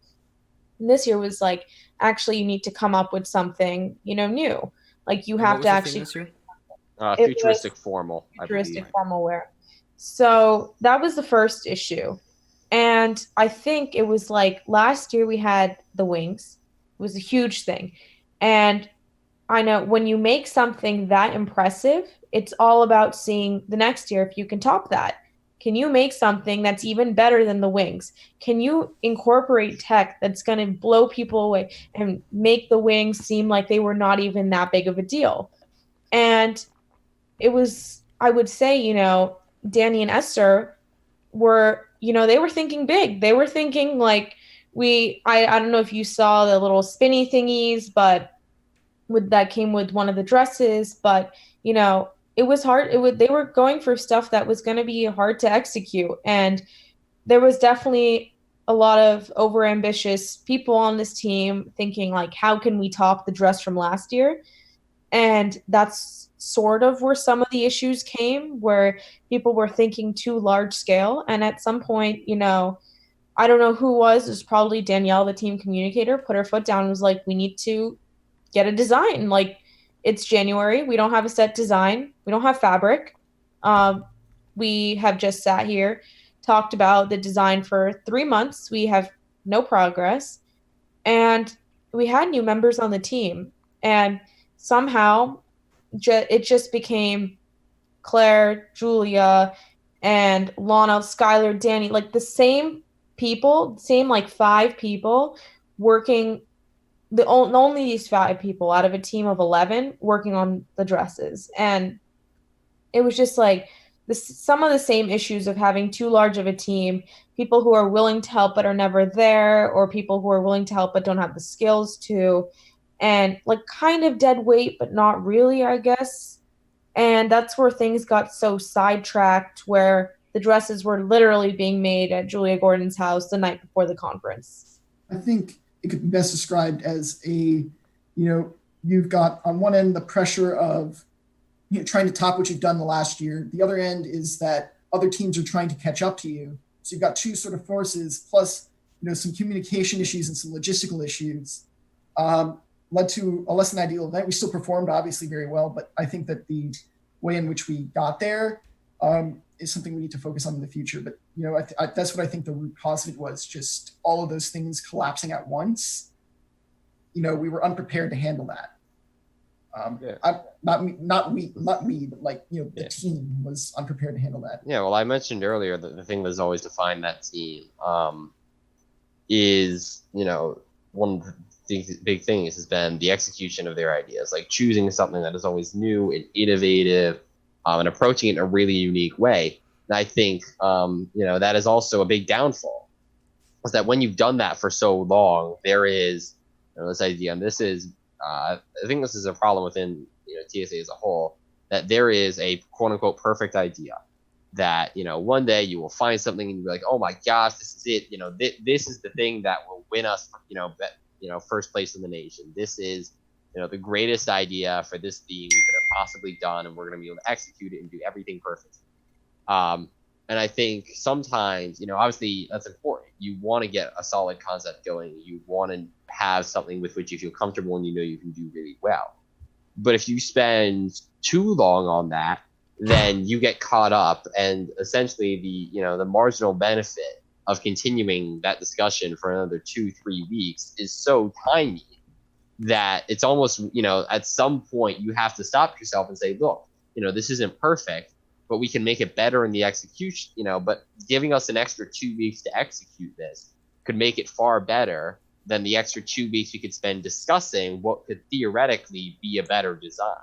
And this year was like, actually, you need to come up with something, new. Like you have to actually. Futuristic formal. Futuristic formal wear. So that was the first issue. And I think it was like last year we had the wings. It was a huge thing. And I know when you make something that impressive, it's all about seeing the next year if you can top that. Can you make something that's even better than the wings? Can you incorporate tech that's going to blow people away and make the wings seem like they were not even that big of a deal? And it was, I would say, Danny and Esther were, they were thinking big. They were thinking like I don't know if you saw the little spinny thingies, but that came with one of the dresses, but, it was hard. They were going for stuff that was going to be hard to execute. And there was definitely a lot of overambitious people on this team thinking like, how can we top the dress from last year? And that's sort of where some of the issues came, where people were thinking too large scale. And at some point, I don't know who it was probably Danielle, the team communicator, put her foot down and was like, we need to get a design. Like, it's January. We don't have a set design. We don't have fabric. We have just sat here, talked about the design for 3 months. We have no progress. And we had new members on the team. And somehow it just became Claire, Julia, and Lana, Skylar, Danny, like the same people, same like 5 people working. Only these 5 people out of a team of 11 working on the dresses. And it was just like some of the same issues of having too large of a team, people who are willing to help but are never there, or people who are willing to help but don't have the skills to, and like kind of dead weight, but not really, I guess. And that's where things got so sidetracked, where the dresses were literally being made at Julia Gordon's house the night before the conference. I think it could be best described as you've got on one end the pressure of trying to top what you've done the last year. The other end is that other teams are trying to catch up to you. So you've got two sort of forces, plus some communication issues and some logistical issues. Led to a less than ideal event. We still performed obviously very well, but I think that the way in which we got there is something we need to focus on in the future. But that's what I think the root cause of it was, just all of those things collapsing at once. We were unprepared to handle that. Not me, but the team was unprepared to handle that. Yeah, well, I mentioned earlier that the thing that's always defined that team is, one of the big things has been the execution of their ideas, like choosing something that is always new and innovative, and approaching it in a really unique way. And I think, that is also a big downfall, is that when you've done that for so long, there is this idea, and this is, I think this is a problem within TSA as a whole, that there is a quote unquote perfect idea that one day you will find something and you'll be like, oh my gosh, this is it. This is the thing that will win us, first place in the nation. This is the greatest idea for this theme we could have possibly done, and we're going to be able to execute it and do everything perfect. And I think sometimes, obviously that's important. You want to get a solid concept going. You want to have something with which you feel comfortable and you can do really well. But if you spend too long on that, then you get caught up, and essentially the marginal benefit of continuing that discussion for another 2-3 weeks is so tiny that it's almost, at some point you have to stop yourself and say, look, this isn't perfect, but we can make it better in the execution, but giving us an extra 2 weeks to execute this could make it far better than the extra 2 weeks we could spend discussing what could theoretically be a better design.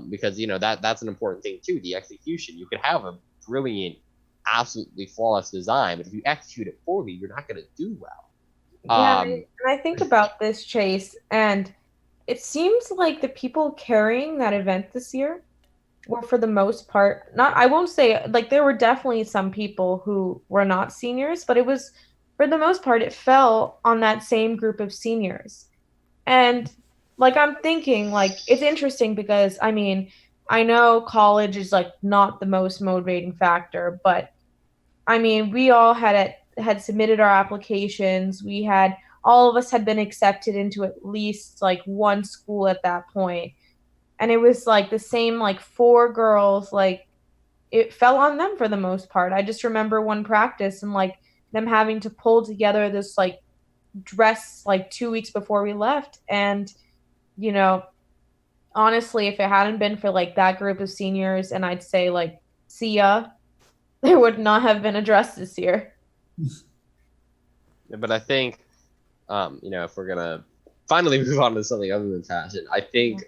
Because, that's an important thing too, the execution. You could have a brilliant, absolutely flawless design, but if you execute it poorly, you're not going to do well. And I think about this, Chase, and it seems like the people carrying that event this year were, for the most part, I won't say, there were definitely some people who were not seniors, but it was, for the most part, it fell on that same group of seniors. And I'm thinking, it's interesting because, I know college is not the most motivating factor, but we all had submitted our applications. All of us had been accepted into at least one school at that point. And it was the same 4 girls, it fell on them for the most part. I just remember one practice and them having to pull together this dress 2 weeks before we left. And honestly, if it hadn't been for that group of seniors, and I'd say see ya, there would not have been a dress this year. But I think, if we're gonna finally move on to something other than fashion, I think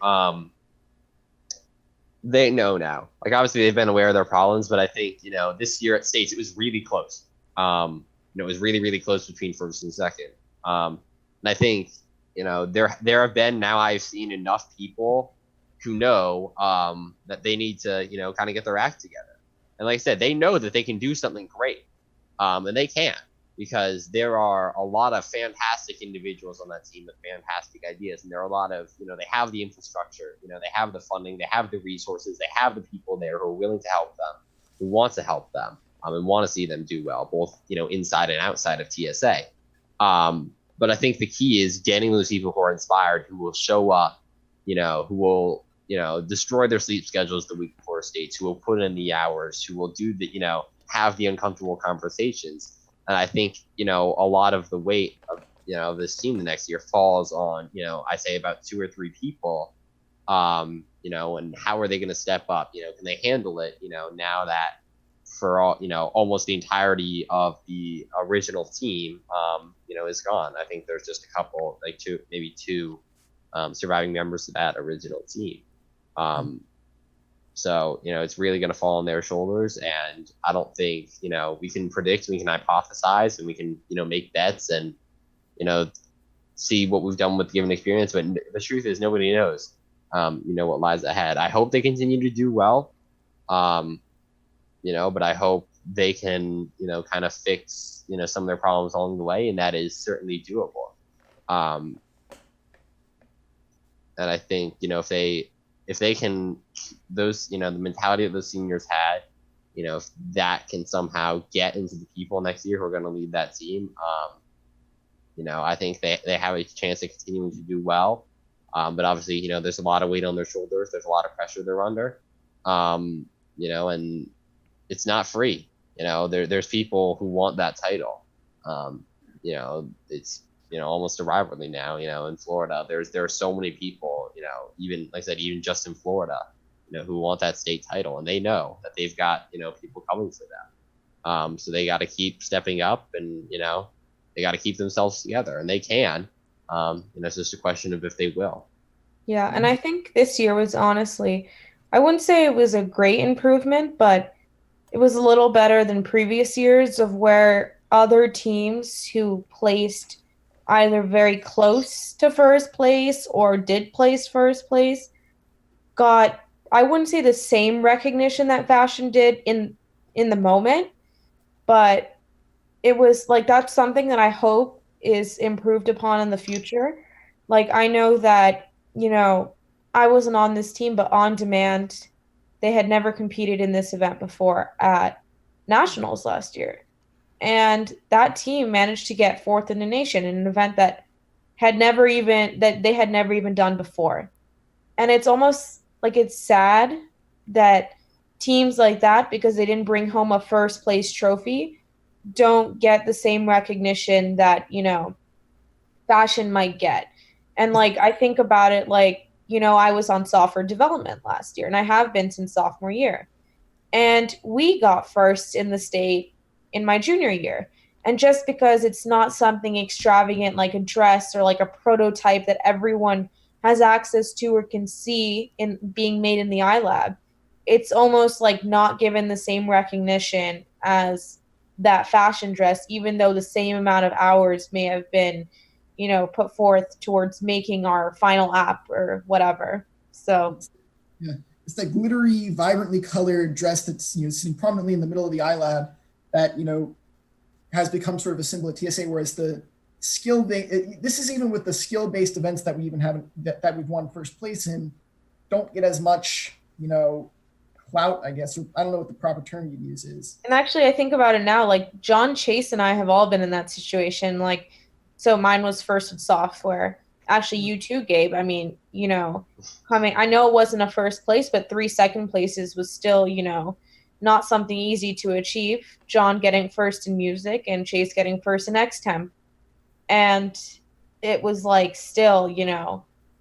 they know now. Obviously they've been aware of their problems, but I think this year at States it was really close. It was really, really close between first and second. And I think there have been, now I've seen enough people who know that they need to kind of get their act together. And like I said, they know that they can do something great, and they can, because there are a lot of fantastic individuals on that team with fantastic ideas, and there are a lot of they have the infrastructure, they have the funding, they have the resources, they have the people there who are willing to help them, who want to help them, and want to see them do well, both inside and outside of TSA. But I think the key is getting those people who are inspired, who will show up, who will destroy their sleep schedules the week before States, who will put in the hours, who will do the have the uncomfortable conversations. And I think a lot of the weight of this team the next year falls on I say about 2 or 3 people, and how are they going to step up? Can they handle it? Now that for all almost the entirety of the original team is gone. I think there's just a couple, maybe two surviving members of that original team. So it's really going to fall on their shoulders, and I don't think we can predict, we can hypothesize, and we can make bets and see what we've done with the given experience, but the truth is nobody knows. what lies ahead. I hope they continue to do well, but I hope they can, kind of fix, some of their problems along the way, and that is certainly doable. And I think, if they can, those, the mentality that those seniors had, if that can somehow get into the people next year who are going to lead that team, I think they have a chance of continuing to do well. But obviously, there's a lot of weight on their shoulders. There's a lot of pressure they're under, and it's not free. There's people who want that title. It's, almost a rivalry now, in Florida. There are so many people, even, like I said, even just in Florida, who want that state title, and they know that they've got, people coming for them. So they got to keep stepping up, and, they got to keep themselves together, and they can. It's just a question of if they will. Yeah, and I think this year was honestly, I wouldn't say it was a great improvement, but it was a little better than previous years of where other teams who placed either very close to first place or did place first place got, I wouldn't say the same recognition that fashion did in the moment, but it was like that's something that I hope is improved upon in the future. Like I know that, I wasn't on this team, but On Demand, they had never competed in this event before at Nationals last year. And that team managed to get fourth in the nation in an event that they had never even done before. And it's almost like it's sad that teams like that, because they didn't bring home a first place trophy, don't get the same recognition that, fashion might get. And like I think about it like, I was on software development last year, and I have been since sophomore year. And we got first in the state in my junior year. And just because it's not something extravagant like a dress or like a prototype that everyone has access to or can see in being made in the iLab, it's almost like not given the same recognition as that fashion dress, even though the same amount of hours may have been, put forth towards making our final app or whatever. So yeah, it's that glittery, vibrantly colored dress that's sitting prominently in the middle of the iLab that has become sort of a symbol at TSA. Whereas the this is even with the skill-based events that we even haven't that we've won first place in, don't get as much clout, I guess. Or I don't know what the proper term you'd use is. And actually, I think about it now, like John, Chase, and I have all been in that situation. Like, so mine was first with software. Actually, you too, Gabe. I mean, I know it wasn't a first place, but 3 second places was still, not something easy to achieve. John getting first in music and Chase getting first in XTemp. And it was like still,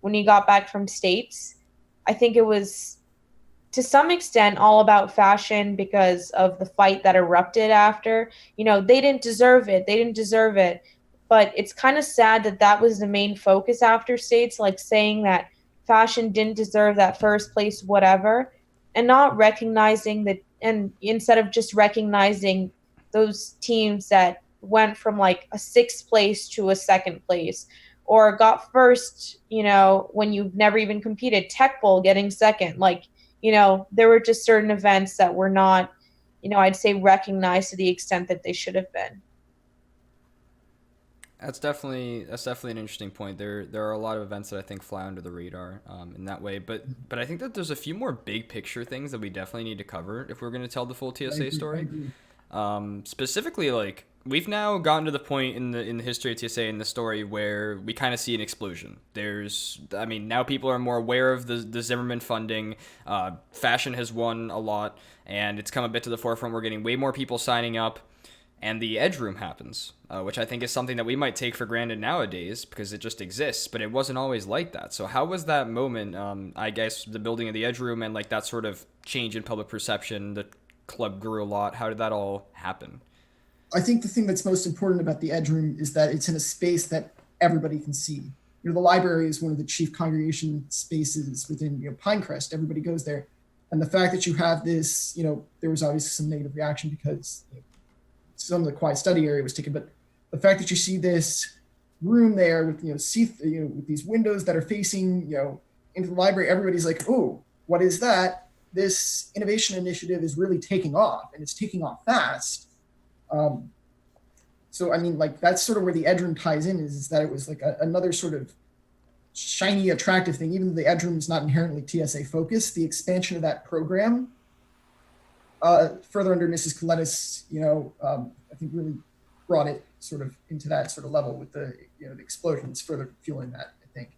when he got back from states, I think it was to some extent all about fashion because of the fight that erupted after. They didn't deserve it. They didn't deserve it. But it's kind of sad that that was the main focus after states, like saying that fashion didn't deserve that first place, whatever, and not recognizing that. And instead of just recognizing those teams that went from like a 6th place to a 2nd place or got first, when you've never even competed, Tech Bowl getting 2nd, like, there were just certain events that were not, I'd say recognized to the extent that they should have been. That's definitely an interesting point. There are a lot of events that I think fly under the radar in that way, but I think that there's a few more big picture things that we definitely need to cover if we're going to tell the full TSA story. Specifically, like we've now gotten to the point in the history of TSA in the story where we kind of see an explosion. Now people are more aware of the Zimmerman funding. Fashion has won a lot, and it's come a bit to the forefront. We're getting way more people signing up. And the Edge Room happens, which I think is something that we might take for granted nowadays because it just exists, but it wasn't always like that. So how was that moment, I guess, the building of the Edge Room and like that sort of change in public perception, the club grew a lot. How did that all happen? I think the thing that's most important about the Edge Room is that it's in a space that everybody can see. The library is one of the chief congregation spaces within Pinecrest. Everybody goes there. And the fact that you have this, there was obviously some negative reaction because some of the quiet study area was taken, but the fact that you see this room there with with these windows that are facing into the library, everybody's like, "Oh, what is that?" This innovation initiative is really taking off, and it's taking off fast. So I mean, like that's sort of where the Edge Room ties in, is that it was like another sort of shiny, attractive thing. Even though the Edge Room is not inherently TSA focused, the expansion of that program further under Mrs. Kolettis, I think really brought it sort of into that sort of level with the the explosions, further fueling that, I think.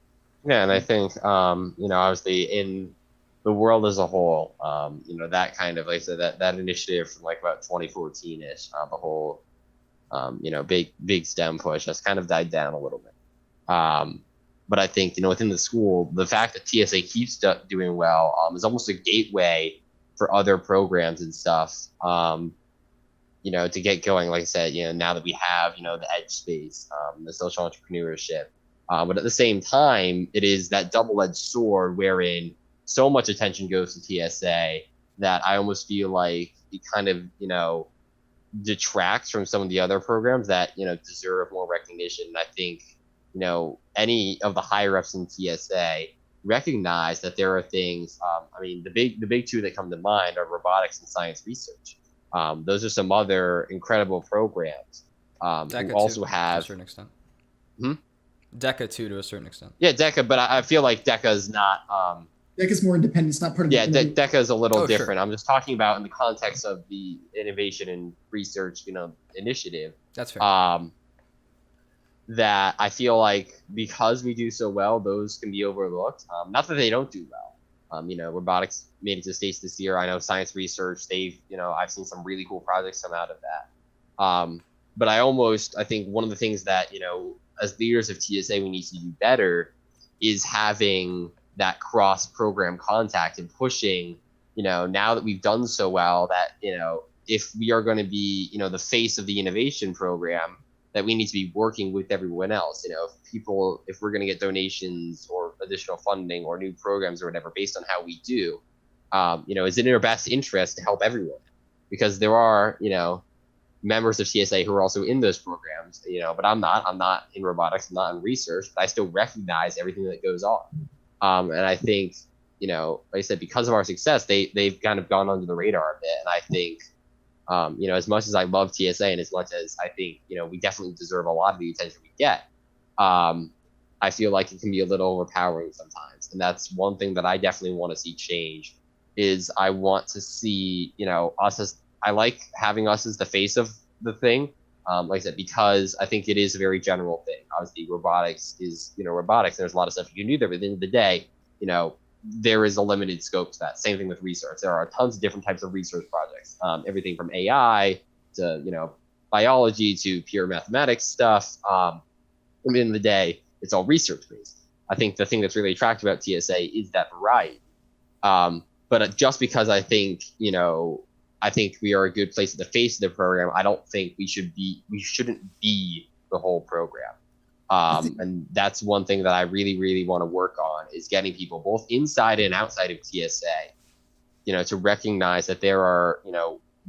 Yeah, and I think obviously in the world as a whole, that kind of, like I said, that initiative from like about 2014ish, the whole big STEM push has kind of died down a little bit. But I think within the school, the fact that TSA keeps doing well is almost a gateway for other programs and stuff. To get going, like I said, now that we have the edge space, the social entrepreneurship. But at the same time, it is that double-edged sword wherein so much attention goes to TSA that I almost feel like it kind of, detracts from some of the other programs that, deserve more recognition. And I think, any of the higher ups in TSA recognize that there are things, the big two that come to mind are robotics and science research. Those are some other incredible programs. DECA who also too, have, to a certain extent. Hmm? DECA too, to a certain extent. Yeah, DECA, but I feel like DECA is not. DECA is more independent. It's not part of Yeah, the DECA is a little different. Sure. I'm just talking about in the context of the innovation and research, initiative. That's fair. That I feel like because we do so well, those can be overlooked. Not that they don't do well. Robotics made it to States this year. I know science research, I've seen some really cool projects come out of that. But I think one of the things that, as leaders of TSA, we need to do better is having that cross-program contact and pushing, now that we've done so well that, if we are going to be, the face of the innovation program, that we need to be working with everyone else. If we're going to get donations or additional funding or new programs or whatever based on how we do, is it in our best interest to help everyone? Because there are, members of TSA who are also in those programs, but I'm not in robotics, I'm not in research, but I still recognize everything that goes on. And I think, like I said, because of our success, they've kind of gone under the radar a bit. And I think, as much as I love TSA and as much as I think, we definitely deserve a lot of the attention we get, I feel like it can be a little overpowering sometimes. And that's one thing that I definitely want to see change is I want to see, I like having us as the face of the thing. Like I said, because I think it is a very general thing. Obviously, robotics is, robotics. There's a lot of stuff you can do there, but at the end of the day, there is a limited scope to that. Same thing with research. There are tons of different types of research projects. Everything from AI to, biology to pure mathematics stuff. At the end of the day, it's all research based. I think the thing that's really attractive about TSA is that variety. But just because I think, we are a good place at the face of the program, I don't think we shouldn't be the whole program. And that's one thing that I really, really want to work on is getting people both inside and outside of TSA, to recognize that there are,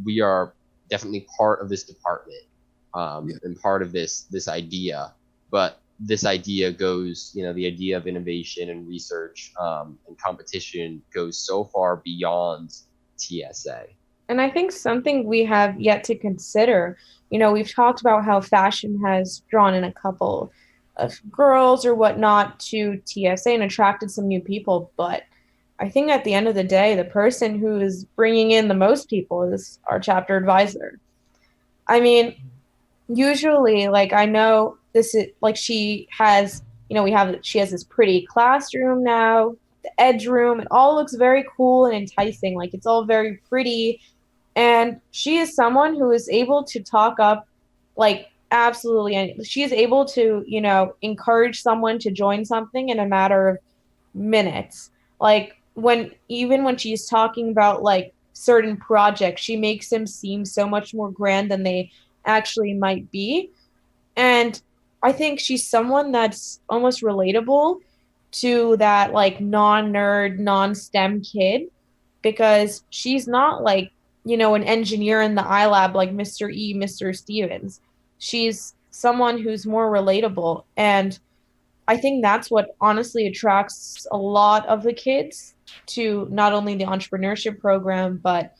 we are definitely part of this department, and part of this idea, but this idea goes, the idea of innovation and research, and competition goes so far beyond TSA. And I think something we have yet to consider, we've talked about how fashion has drawn in a couple of girls or whatnot to TSA and attracted some new people. But I think at the end of the day, the person who is bringing in the most people is our chapter advisor. I mean, usually, like, I know this is like she has, she has this pretty classroom now, the edge room. It all looks very cool and enticing. Like, it's all very pretty. And she is someone who is able to talk up, like, absolutely. And she is able to, encourage someone to join something in a matter of minutes. Like, when she's talking about, like, certain projects, she makes them seem so much more grand than they actually might be. And I think she's someone that's almost relatable to that, like, non-nerd, non-STEM kid, because she's not, like, an engineer in the iLab like Mr. Mr. Stevens. She's someone who's more relatable. And I think that's what honestly attracts a lot of the kids to not only the entrepreneurship program, but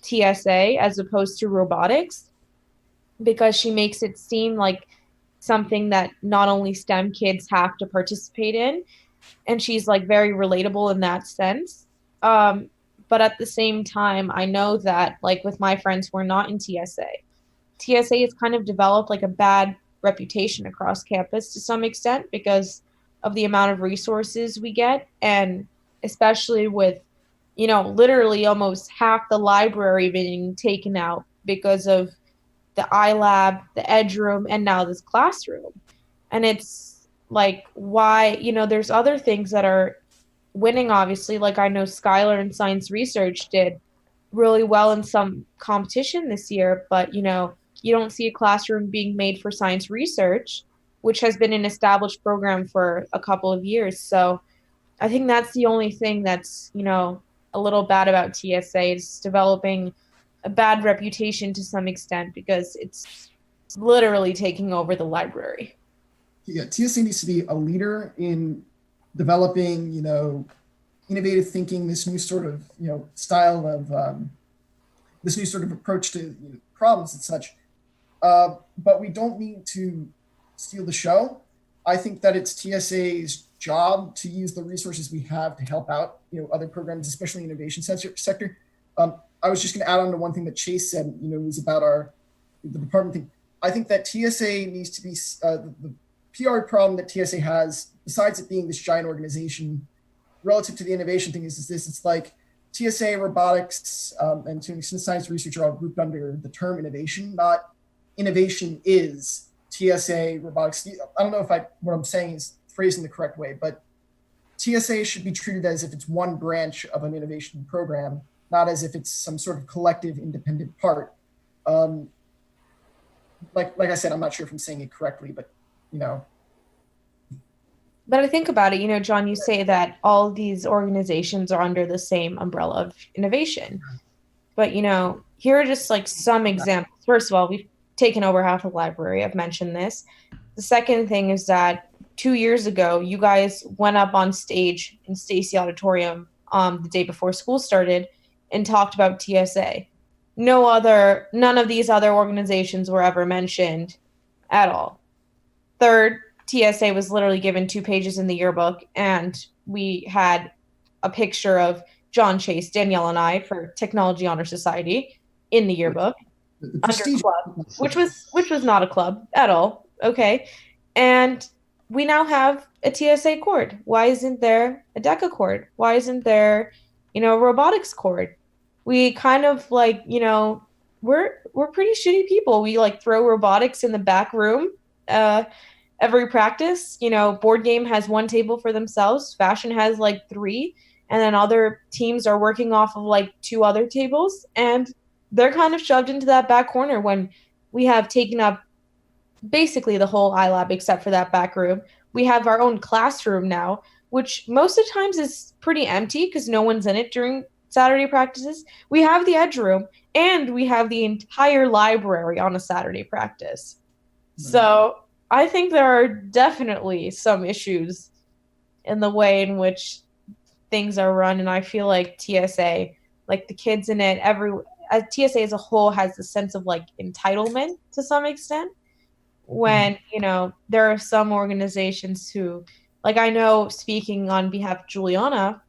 TSA as opposed to robotics, because she makes it seem like something that not only STEM kids have to participate in, and she's like very relatable in that sense. Um, but at the same time, I know that like with my friends who are not in TSA has kind of developed like a bad reputation across campus to some extent because of the amount of resources we get, and especially with, you know, literally almost half the library being taken out because of the iLab, the Edge Room, and now this classroom. And it's like, why, you know, there's other things that are winning, obviously. Like I know Skylar and Science Research did really well in some competition this year, but, you know, you don't see a classroom being made for science research, which has been an established program for a couple of years. So I think that's the only thing that's, you know, a little bad about TSA is developing a bad reputation to some extent because it's literally taking over the library. Yeah, TSA needs to be a leader in developing, you know, innovative thinking, this new sort of, you know, style of this new sort of approach to, you know, problems and such. But we don't need to steal the show. I think that it's TSA's job to use the resources we have to help out, you know, other programs, especially innovation sector. I was just going to add on to one thing that Chase said, you know, was about the department thing. I think that TSA needs to be the PR problem that TSA has, besides it being this giant organization, relative to the innovation thing is this: it's like TSA, robotics, and to an extent science research are all grouped under the term innovation. Not innovation is TSA, robotics. I don't know if what I'm saying is phrased in the correct way, but TSA should be treated as if it's one branch of an innovation program, not as if it's some sort of collective independent part. Like I said, I'm not sure if I'm saying it correctly, but you know. But I think about it, you know, John, you say that all these organizations are under the same umbrella of innovation. But, you know, here are just like some examples. First of all, we've taken over half the library. I've mentioned this. The second thing is that 2 years ago, you guys went up on stage in Stacy Auditorium the day before school started and talked about TSA. None of these other organizations were ever mentioned at all. Third, TSA was literally given 2 pages in the yearbook, and we had a picture of John, Chase, Danielle, and I for Technology Honor Society in the yearbook under club, which was not a club at all. Okay, and we now have a TSA cord. Why isn't there a DECA cord? Why isn't there, you know, a robotics cord? We kind of like, you know, we're pretty shitty people. We like throw robotics in the back room. Every practice, you know, board game has 1 table for themselves, fashion has like 3, and then other teams are working off of like 2 other tables, and they're kind of shoved into that back corner when we have taken up basically the whole iLab except for that back room. We have our own classroom now, which most of the times is pretty empty because no one's in it during Saturday practices. We have the Edge Room, and we have the entire library on a Saturday practice. So I think there are definitely some issues in the way in which things are run, and I feel like TSA, like the kids in it, TSA as a whole has a sense of like entitlement to some extent. When, you know, there are some organizations who, like I know speaking on behalf of Juliana,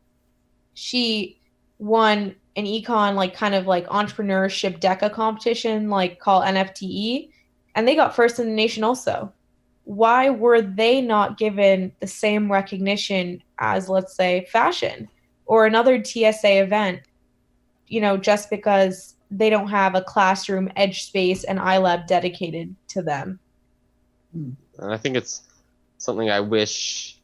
she won an econ like kind of like entrepreneurship DECA competition like called NFTE, and they got first in the nation also. Why were they not given the same recognition as, let's say, fashion or another TSA event, you know, just because they don't have a classroom, edge space, and iLab dedicated to them? And I think it's something I wish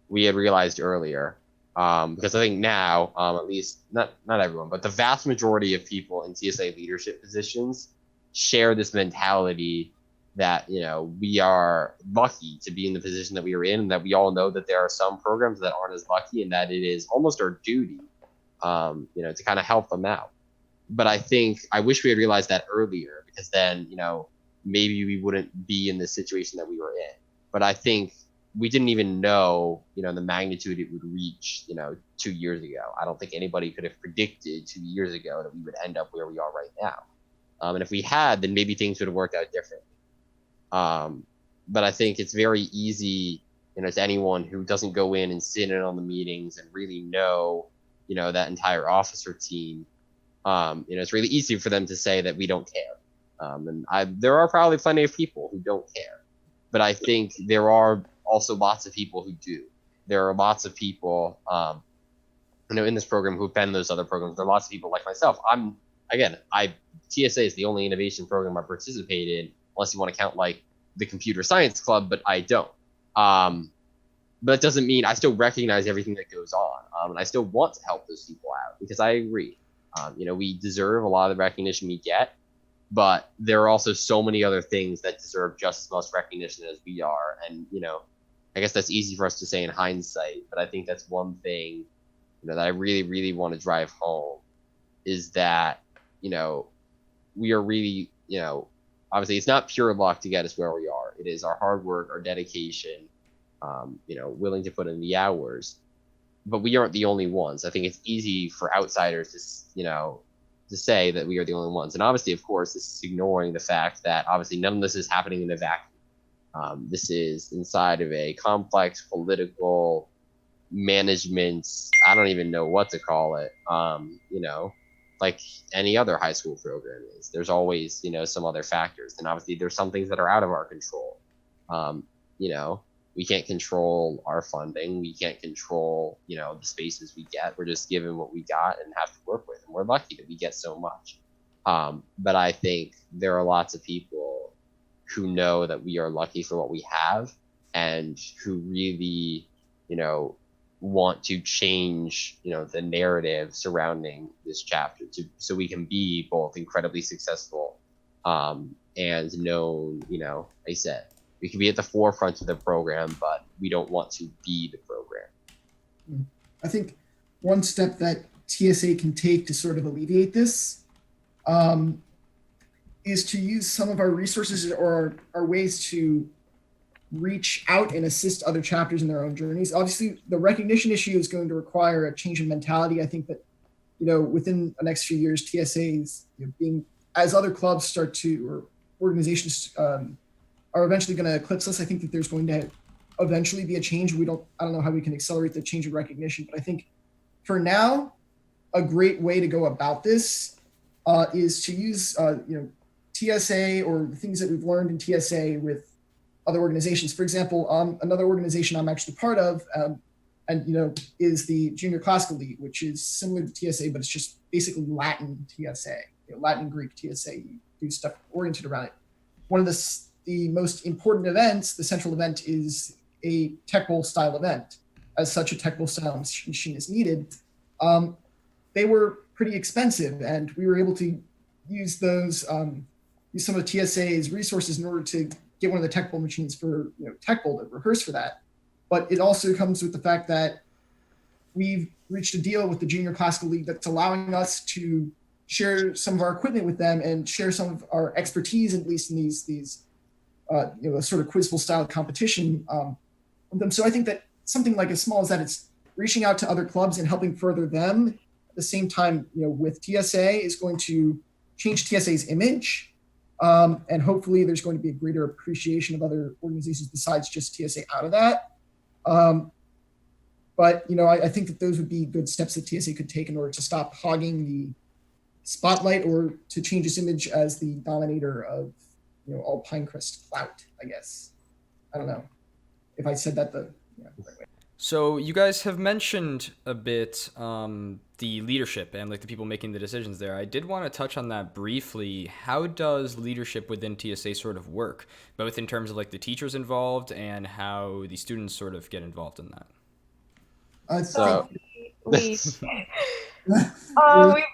we had realized earlier, because I think now, at least not everyone, but the vast majority of people in TSA leadership positions share this mentality that, you know, we are lucky to be in the position that we are in, and that we all know that there are some programs that aren't as lucky, and that it is almost our duty, you know, to kind of help them out. But I think I wish we had realized that earlier, because then, you know, maybe we wouldn't be in the situation that we were in. But I think we didn't even know, the magnitude it would reach, 2 years ago. I don't think anybody could have predicted 2 years ago that we would end up where we are right now. And if we had, then maybe things would have worked out differently. But I think it's very easy, to anyone who doesn't go in and sit in on the meetings and really know, that entire officer team. It's really easy for them to say that we don't care. And there are probably plenty of people who don't care. But I think there are also lots of people who do. There are lots of people, in this program who've been in those other programs. There are lots of people like myself. TSA is the only innovation program I participate in, unless you want to count like the computer science club, but I don't. But that doesn't mean I still recognize everything that goes on. And I still want to help those people out because I agree. We deserve a lot of the recognition we get, but there are also so many other things that deserve just as much recognition as we are. And, I guess that's easy for us to say in hindsight, but I think that's one thing, that I really, really want to drive home is that, we are really, obviously it's not pure luck to get us where we are. It is our hard work, our dedication, willing to put in the hours, but we aren't the only ones. I think it's easy for outsiders to say that we are the only ones. And obviously, of course, this is ignoring the fact that obviously none of this is happening in a vacuum. This is inside of a complex political management, I don't even know what to call it, like any other high school program is. There's always, some other factors. And obviously there's some things that are out of our control. We can't control our funding. We can't control, the spaces we get. We're just given what we got and have to work with. And we're lucky that we get so much. But I think there are lots of people who know that we are lucky for what we have and who really, want to change, the narrative surrounding this chapter so we can be both incredibly successful and known, like I said, we can be at the forefront of the program, but we don't want to be the program. I think one step that TSA can take to sort of alleviate this is to use some of our resources or our ways to reach out and assist other chapters in their own journeys. Obviously, the recognition issue is going to require a change in mentality. I think that, within the next few years, TSAs, being as other clubs start to, or organizations are eventually going to eclipse us. I think that there's going to eventually be a change. I don't know how we can accelerate the change in recognition, but I think for now, a great way to go about this is to use, TSA or the things that we've learned in TSA with other organizations. For example, another organization I'm actually part of, is the Junior Classical League, which is similar to TSA, but it's just basically Latin TSA, Latin Greek TSA. You do stuff oriented around it. One of the most important events, the central event, is a tech bowl style event. As such, a tech bowl style machine is needed. They were pretty expensive, and we were able to use those, use some of TSA's resources in order to get one of the tech bowl machines for tech bowl to rehearse for that. But it also comes with the fact that we've reached a deal with the Junior Classical League that's allowing us to share some of our equipment with them and share some of our expertise, at least in these sort of quizful style competition with them. So I think that something like as small as that, it's reaching out to other clubs and helping further them at the same time, with TSA is going to change TSA's image. And hopefully there's going to be a greater appreciation of other organizations besides just TSA out of that. But I think that those would be good steps that TSA could take in order to stop hogging the spotlight or to change its image as the dominator of, all Pinecrest clout, I guess. I don't know if I said that the right way. So you guys have mentioned a bit the leadership and like the people making the decisions there. I did want to touch on that briefly. How does leadership within TSA sort of work, both in terms of like the teachers involved and how the students sort of get involved in that? We've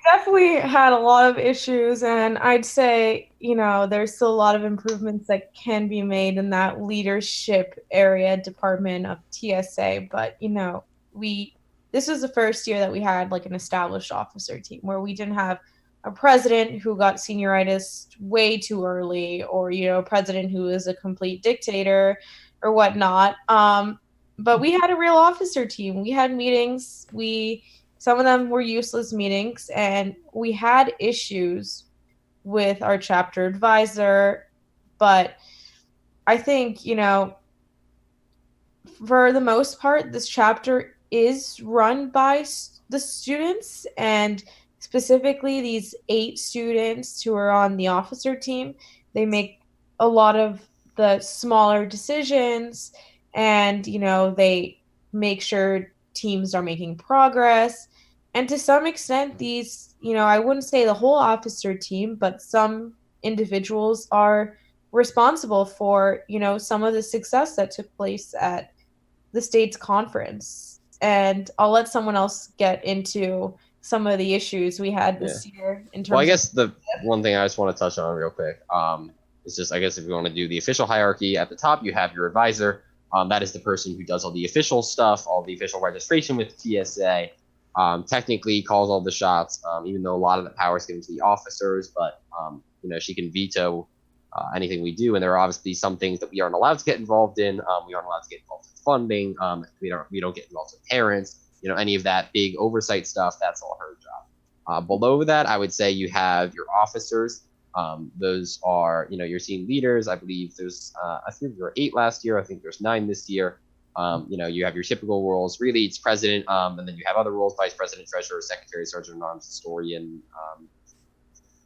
definitely had a lot of issues, and I'd say, there's still a lot of improvements that can be made in that leadership area department of TSA. But, this was the first year that we had like an established officer team where we didn't have a president who got senioritis way too early or, a president who is a complete dictator. or whatnot. But we had a real officer team. We had meetings. Some of them were useless meetings, and we had issues with our chapter advisor. But I think, for the most part, this chapter is run by the students, and specifically these 8 students who are on the officer team. They make a lot of the smaller decisions, and they make sure teams are making progress. And to some extent, these, I wouldn't say the whole officer team, but some individuals are responsible for, some of the success that took place at the state's conference. And I'll let someone else get into some of the issues we had this year in terms Well, I guess the one thing I just want to touch on real quick is just, I guess, if you want to do the official hierarchy, at the top you have your advisor. That is the person who does all the official stuff, all the official registration with TSA, technically calls all the shots, even though a lot of the power is given to the officers, but she can veto anything we do. And there are obviously some things that we aren't allowed to get involved in. We aren't allowed to get involved with funding. We don't get involved with parents. Any of that big oversight stuff, that's all her job. Below that, I would say you have your officers. Those are, your team leaders. I believe there's, I think there were 8 last year. I think there's 9 this year. You have your typical roles. Really, it's president, and then you have other roles: vice president, treasurer, secretary, sergeant at arms, historian,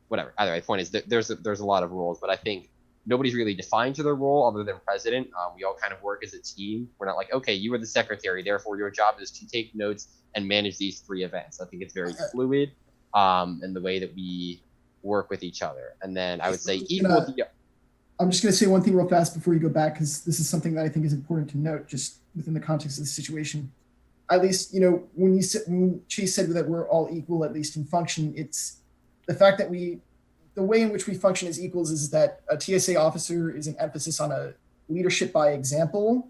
whatever. Either way, the point is that there's a lot of roles, but I think nobody's really defined to their role other than president. We all kind of work as a team. We're not like, okay, you are the secretary, therefore your job is to take notes and manage these 3 events. I think it's very fluid in the way that we work with each other. And then I would say I'm just going to say one thing real fast before you go back, because this is something that I think is important to note just within the context of the situation. At least, when Chase said that we're all equal, at least in function, it's the fact that the way in which we function as equals is that a TSA officer is an emphasis on a leadership by example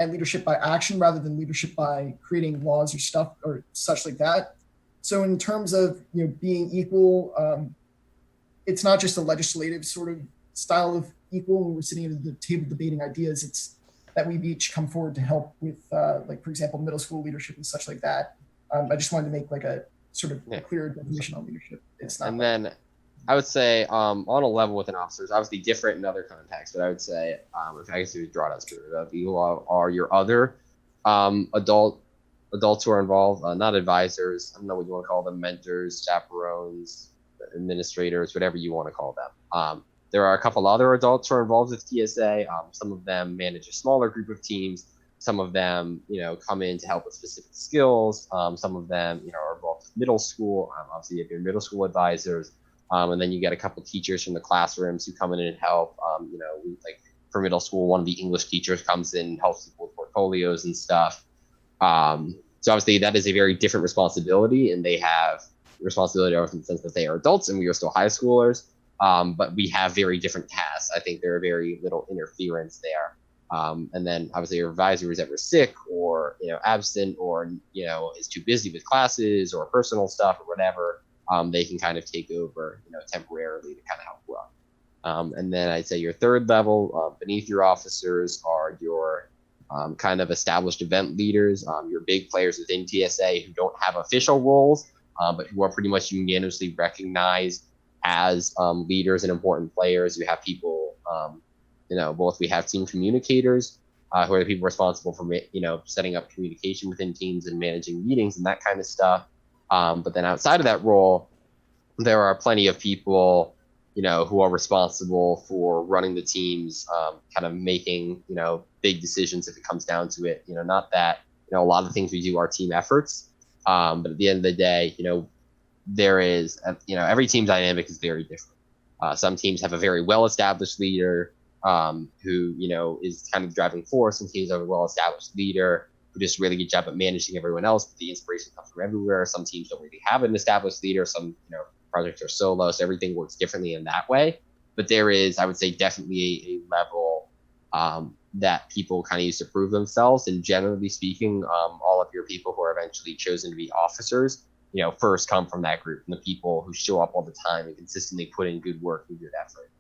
and leadership by action rather than leadership by creating laws or stuff or such like that. So in terms of being equal, it's not just a legislative sort of style of equal when we're sitting at the table debating ideas. It's that we've each come forward to help with, like, for example, middle school leadership and such like that. I just wanted to make like a sort of clear definition on leadership. It's not. And then I would say on a level with an officer is obviously different in other contexts, but I would say, if I guess you draw it out spirit of equal are your other adults who are involved, not advisors. I don't know what you want to call them: mentors, chaperones, administrators, whatever you want to call them. There are a couple other adults who are involved with TSA. Some of them manage a smaller group of teams. Some of them, come in to help with specific skills. Some of them, are involved with middle school. Obviously, you have your middle school advisors. And then you get a couple teachers from the classrooms who come in and help. Like for middle school, one of the English teachers comes in and helps people with portfolios and stuff. So obviously, that is a very different responsibility, and they have responsibility in the sense that they are adults and we are still high schoolers. But we have very different tasks. I think there are very little interference there. And then obviously your advisor is ever sick or, absent or, is too busy with classes or personal stuff or whatever. They can kind of take over, temporarily to kind of help run. And then I'd say your third level beneath your officers are your kind of established event leaders, your big players within TSA who don't have official roles, but who are pretty much unanimously recognized as leaders and important players. You have people, both we have team communicators, who are the people responsible for, setting up communication within teams and managing meetings and that kind of stuff. But then outside of that role, there are plenty of people, who are responsible for running the teams, kind of making, big decisions if it comes down to it. Not that, a lot of the things we do are team efforts. But at the end of the day, there is, every team dynamic is very different. Some teams have a very well-established leader who, is kind of the driving force. Some teams have a well-established leader who does a really good job at managing everyone else, but the inspiration comes from everywhere. Some teams don't really have an established leader. Some, projects are solo, so everything works differently in that way. But there is, I would say, definitely a level that people kind of use to prove themselves. And generally speaking, all of your people who are eventually chosen to be officers, first come from that group, and the people who show up all the time and consistently put in good work and good effort.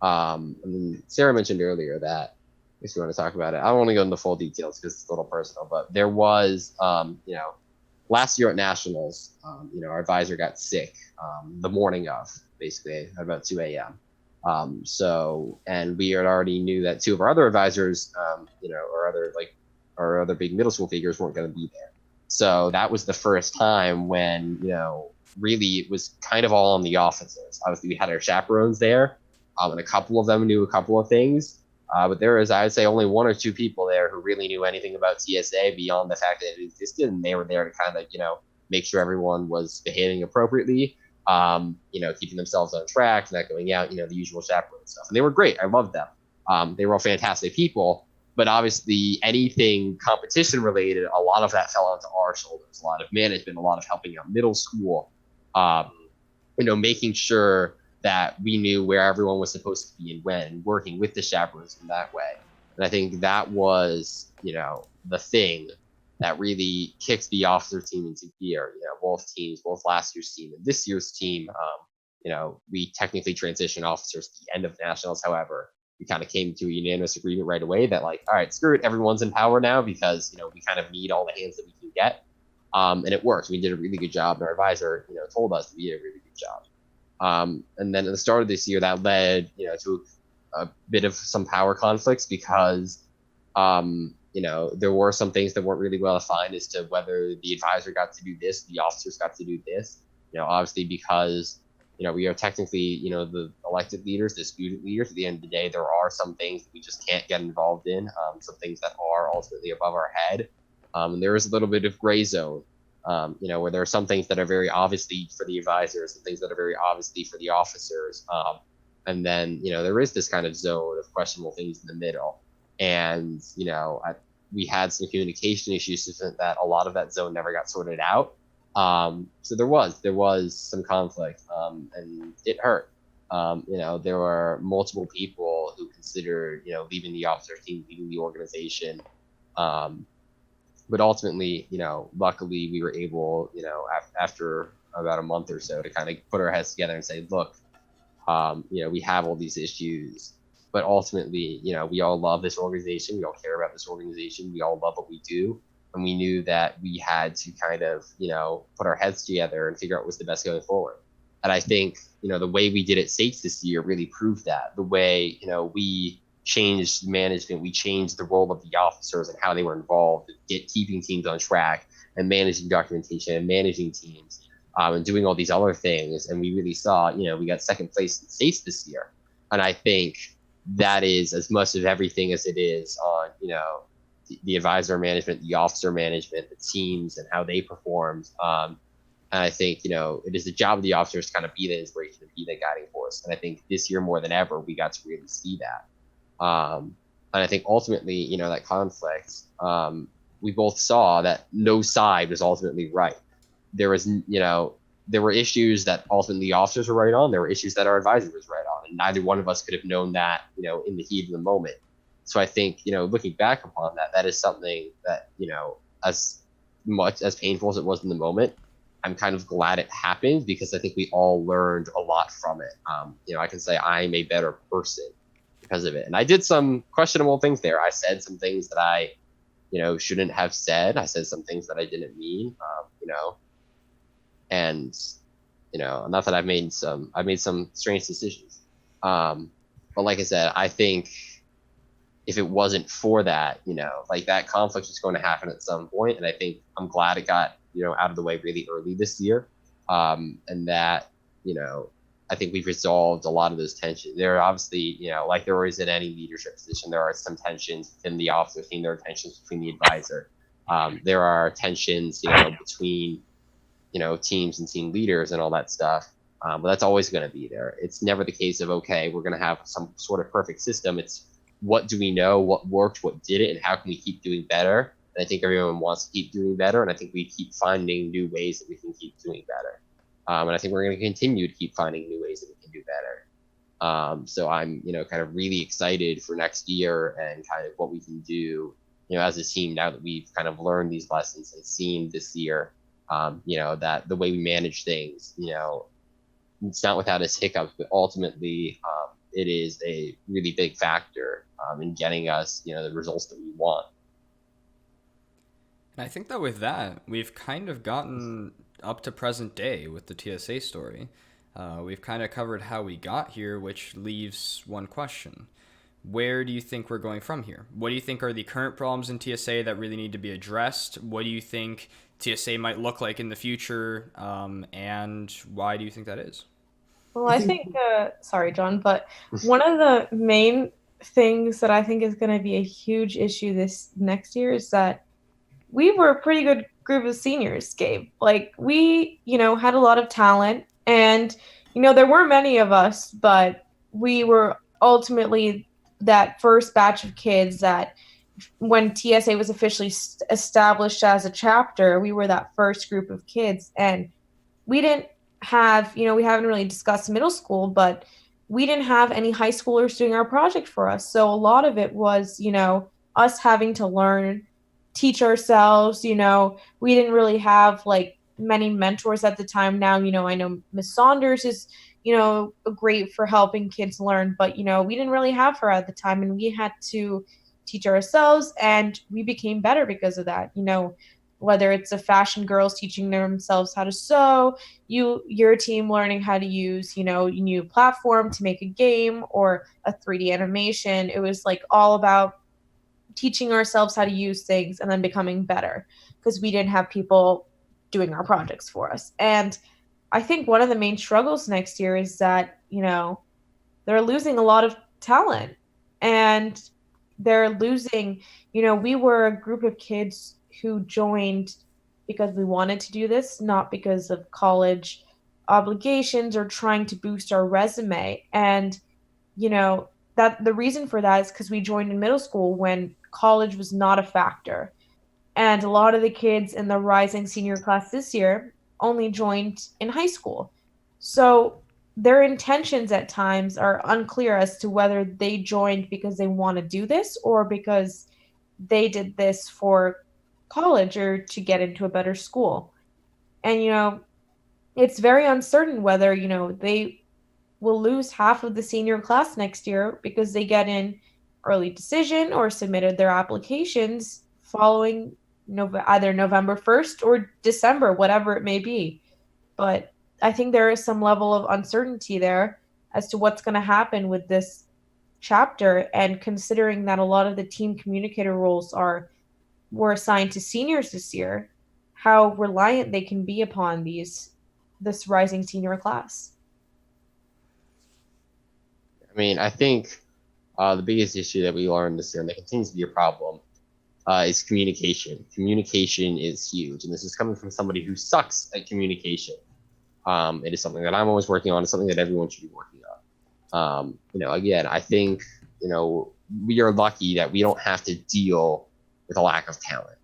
And then Sarah mentioned earlier that, guess you want to talk about it. I don't want to go into full details because it's a little personal, but there was, last year at Nationals, our advisor got sick the morning of, basically at about 2 a.m. And we had already knew that two of our other advisors, our other big middle school figures weren't going to be there. So that was the first time when, really it was kind of all on the officers. Obviously, we had our chaperones there, and a couple of them knew a couple of things. But there was, I would say, only one or two people there who really knew anything about TSA beyond the fact that it existed, and they were there to kind of, make sure everyone was behaving appropriately, keeping themselves on track, not going out, the usual chaperone stuff. And they were great. I loved them. They were all fantastic people. But obviously, anything competition related, a lot of that fell onto our shoulders. A lot of management, a lot of helping out middle school, making sure that we knew where everyone was supposed to be and when, and working with the chaperones in that way. And I think that was, the thing that really kicked the officer team into gear. Both teams, both last year's team and this year's team, we technically transitioned officers at the end of nationals. However, we kind of came to a unanimous agreement right away that, like, all right, screw it, everyone's in power now because, we kind of need all the hands that we can get. And it worked. We did a really good job. And our advisor, told us that we did a really good job. And then at the start of this year, that led, to a bit of some power conflicts because, there were some things that weren't really well defined as to whether the advisor got to do this, the officers got to do this. Obviously because, we are technically, the elected leaders, the student leaders. At the end of the day, there are some things that we just can't get involved in, some things that are ultimately above our head. And there is a little bit of gray zone. Where there are some things that are very obviously for the advisors and things that are very obviously for the officers. And then, there is this kind of zone of questionable things in the middle. And, we had some communication issues that a lot of that zone never got sorted out. So there was some conflict, and it hurt. There were multiple people who considered, leaving the officer team, leaving the organization. But ultimately, luckily we were able, after about a month or so to kind of put our heads together and say, look, we have all these issues, but ultimately, we all love this organization. We all care about this organization. We all love what we do. And we knew that we had to kind of, put our heads together and figure out what's the best going forward. And I think, the way we did at States this year really proved that. The way, we changed management, we changed the role of the officers and how they were involved, keeping teams on track and managing documentation and managing teams, and doing all these other things. And we really saw, we got second place in States this year. And I think that is as much of everything as it is on, the advisor management, the officer management, the teams and how they performed. And I think, it is the job of the officers to kind of be the inspiration and be the guiding force. And I think this year more than ever, we got to really see that. And I think ultimately, that conflict, we both saw that no side was ultimately right. There was, there were issues that ultimately the officers were right on. There were issues that our advisor was right on. And neither one of us could have known that, in the heat of the moment. So I think, looking back upon that, that is something that, as much as painful as it was in the moment, I'm kind of glad it happened because I think we all learned a lot from it. I can say I'm a better person because of it. And I did some questionable things there. I said some things that I, shouldn't have said. I said some things that I didn't mean, and, not that I've made some strange decisions. But like I said, I think if it wasn't for that, that conflict was going to happen at some point. And I think I'm glad it got, out of the way really early this year. And that, I think we've resolved a lot of those tensions. There are obviously, like there is in any leadership position, there are some tensions within the officer team. There are tensions between the advisor. There are tensions, between, teams and team leaders and all that stuff. But that's always going to be there. It's never the case of, okay, we're going to have some sort of perfect system. It's what do we know, what worked, what did it, and how can we keep doing better? And I think everyone wants to keep doing better. And I think we keep finding new ways that we can keep doing better. And I think we're going to continue to keep finding new ways that we can do better. So I'm, kind of really excited for next year and kind of what we can do, as a team now that we've kind of learned these lessons and seen this year, that the way we manage things, it's not without its hiccups, but ultimately it is a really big factor in getting us, the results that we want. And I think that with that, we've kind of gotten up to present day with the TSA story. We've kind of covered how we got here, which leaves one question. Where do you think we're going from here? What do you think are the current problems in TSA that really need to be addressed? What do you think TSA might look like in the future? And why do you think that is? Well, I think, sorry, John, but one of the main things that I think is going to be a huge issue this next year is that we were a pretty good group of seniors, Gabe. Like, we, had a lot of talent, and, there weren't many of us, but we were ultimately that first batch of kids that when TSA was officially established as a chapter, we were that first group of kids. And we didn't have, we haven't really discussed middle school, but we didn't have any high schoolers doing our project for us. So a lot of it was, us having to learn, teach ourselves. We didn't really have like many mentors at the time. Now, I know Miss Saunders is, great for helping kids learn, but, we didn't really have her at the time, and we had to teach ourselves, and we became better because of that. Whether it's the fashion girls teaching themselves how to sew, your team learning how to use, a new platform to make a game or a 3D animation. It was like all about teaching ourselves how to use things and then becoming better because we didn't have people doing our projects for us. And I think one of the main struggles next year is that, they're losing a lot of talent, and they're losing, we were a group of kids who joined because we wanted to do this, not because of college obligations or trying to boost our resume. And, that the reason for that is because we joined in middle school when college was not a factor. And a lot of the kids in the rising senior class this year only joined in high school. So their intentions at times are unclear as to whether they joined because they want to do this or because they did this for college or to get into a better school. And, it's very uncertain whether, they will lose half of the senior class next year because they get in early decision or submitted their applications following either November 1st or December, whatever it may be. But I think there is some level of uncertainty there as to what's going to happen with this chapter, and considering that a lot of the team communicator roles were assigned to seniors this year, how reliant they can be upon this rising senior class. I mean, I think the biggest issue that we learned this year, and that continues to be a problem, is communication. Communication is huge, and this is coming from somebody who sucks at communication. It is something that I'm always working on. It's something that everyone should be working on. Again, I think, we are lucky that we don't have to deal with a lack of talent.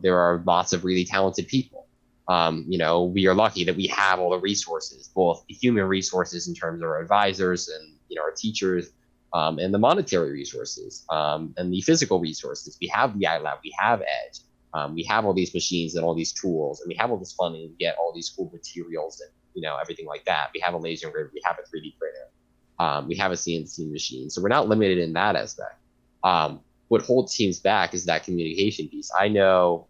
There are lots of really talented people. We are lucky that we have all the resources, both the human resources in terms of our advisors and, our teachers, and the monetary resources, and the physical resources. We have the iLab, we have Edge, we have all these machines and all these tools, and we have all this funding to get all these cool materials and, everything like that. We have a laser engraver, we have a 3D printer, we have a CNC machine. So we're not limited in that aspect. What holds teams back is that communication piece. I know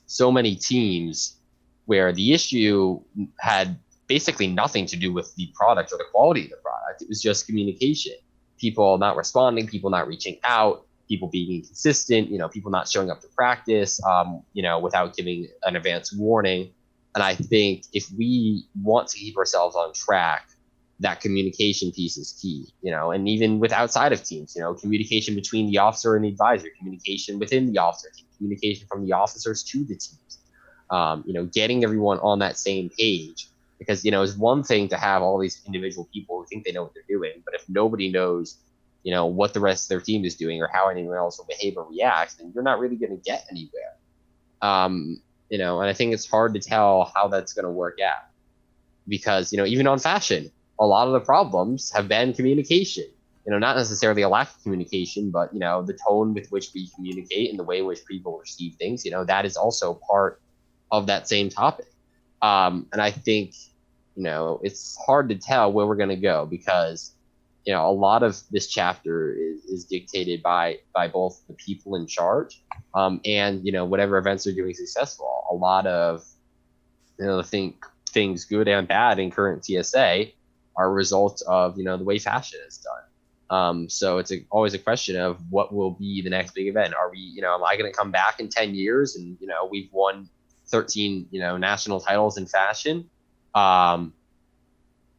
so many teams where the issue had basically nothing to do with the product or the quality of the product. It was just communication. People not responding, people not reaching out, people being inconsistent, people not showing up to practice, without giving an advance warning. And I think if we want to keep ourselves on track, that communication piece is key, and even with outside of teams, communication between the officer and the advisor, communication within the officer team, communication from the officers to the teams, getting everyone on that same page. Because, it's one thing to have all these individual people who think they know what they're doing, but if nobody knows, what the rest of their team is doing or how anyone else will behave or react, then you're not really going to get anywhere. And I think it's hard to tell how that's going to work out. Because, even on fashion, a lot of the problems have been communication. Not necessarily a lack of communication, but, the tone with which we communicate and the way in which people receive things, that is also part of that same topic. And I think, it's hard to tell where we're going to go because, a lot of this chapter is dictated by both the people in charge, and whatever events are doing successful. A lot of things good and bad in current TSA are a result of the way fashion is done. So it's always a question of what will be the next big event. Are we, am I going to come back in 10 years and we've won 13 national titles in fashion? Am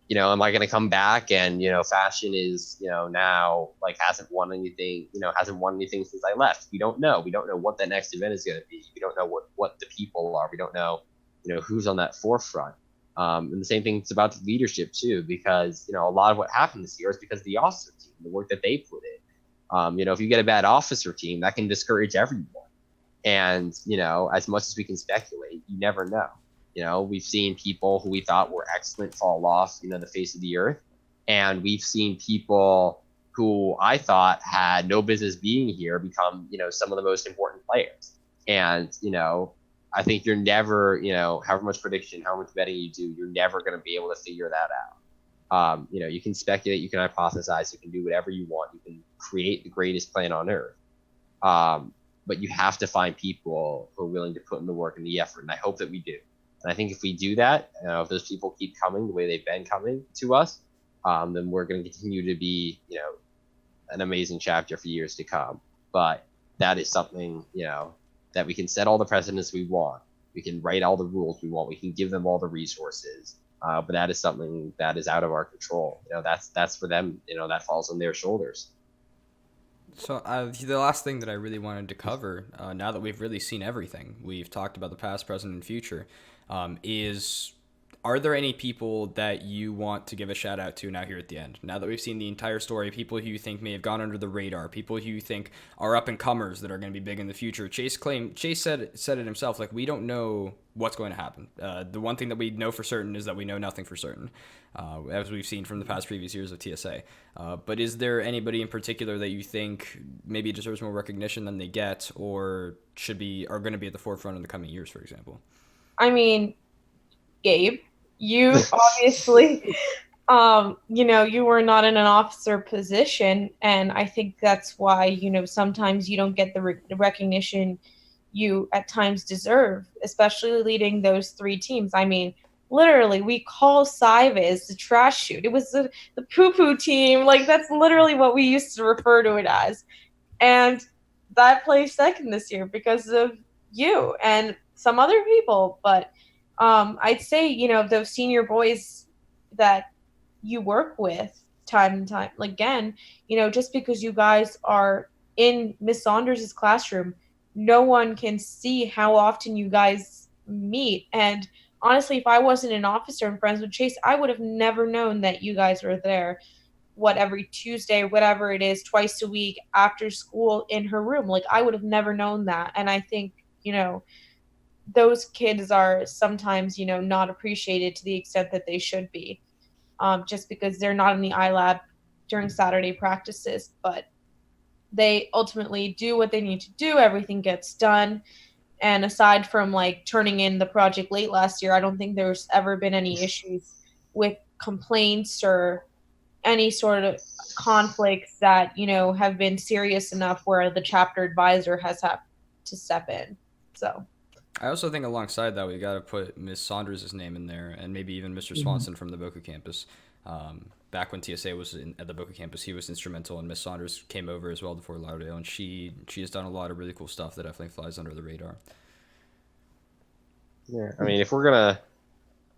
I going to come back and fashion is now like hasn't won anything since I left? We don't know. We don't know what that next event is going to be. We don't know what the people are. We don't know who's on that forefront. And the same thing is about the leadership too, because a lot of what happened this year is because of the officer team, the work that they put in. If you get a bad officer team, that can discourage everyone. And as much as we can speculate, you never know. We've seen people who we thought were excellent fall off the face of the earth, and we've seen people who I thought had no business being here become some of the most important players. And I think you're never, however much prediction, how much betting you do, you're never going to be able to figure that out. You can speculate, you can hypothesize, you can do whatever you want, you can create the greatest plan on earth. But you have to find people who are willing to put in the work and the effort, and I hope that we do. And I think if we do that, if those people keep coming the way they've been coming to us, then we're going to continue to be, an amazing chapter for years to come. But that is something, that we can set all the precedents we want. We can write all the rules we want. We can give them all the resources. But that is something that is out of our control. That's for them. That falls on their shoulders. So the last thing that I really wanted to cover, now that we've really seen everything, we've talked about the past, present, and future, is are there any people that you want to give a shout out to now here at the end? Now that we've seen the entire story, people who you think may have gone under the radar, people who you think are up and comers that are going to be big in the future. Chase said it himself, like, we don't know what's going to happen. The one thing that we know for certain is that we know nothing for certain, as we've seen from the previous years of TSA. But is there anybody in particular that you think maybe deserves more recognition than they get, or are going to be at the forefront in the coming years, for example? I mean, Gabe, you obviously, you were not in an officer position, and I think that's why, sometimes you don't get the recognition you at times deserve, especially leading those three teams. I mean, literally, we call Cybes the trash chute. It was the poo-poo team. Like, that's literally what we used to refer to it as. And that placed second this year because of you and some other people. But I'd say, those senior boys that you work with time and time again, just because you guys are in Miss Saunders' classroom, no one can see how often you guys meet. And honestly, if I wasn't an officer and friends with Chase, I would have never known that you guys were there, every Tuesday, whatever it is, twice a week after school in her room. Like, I would have never known that. And I think, those kids are sometimes, not appreciated to the extent that they should be, just because they're not in the iLab during Saturday practices. But they ultimately do what they need to do. Everything gets done. And aside from turning in the project late last year, I don't think there's ever been any issues with complaints or any sort of conflicts that, have been serious enough where the chapter advisor has had to step in. So I also think alongside that, we got to put Ms. Saunders' name in there, and maybe even Mr. Swanson from the Boca campus. Back when TSA was at the Boca campus, he was instrumental, and Ms. Saunders came over as well to Fort Lauderdale, and she has done a lot of really cool stuff that definitely flies under the radar. Yeah, I mean, if we're gonna,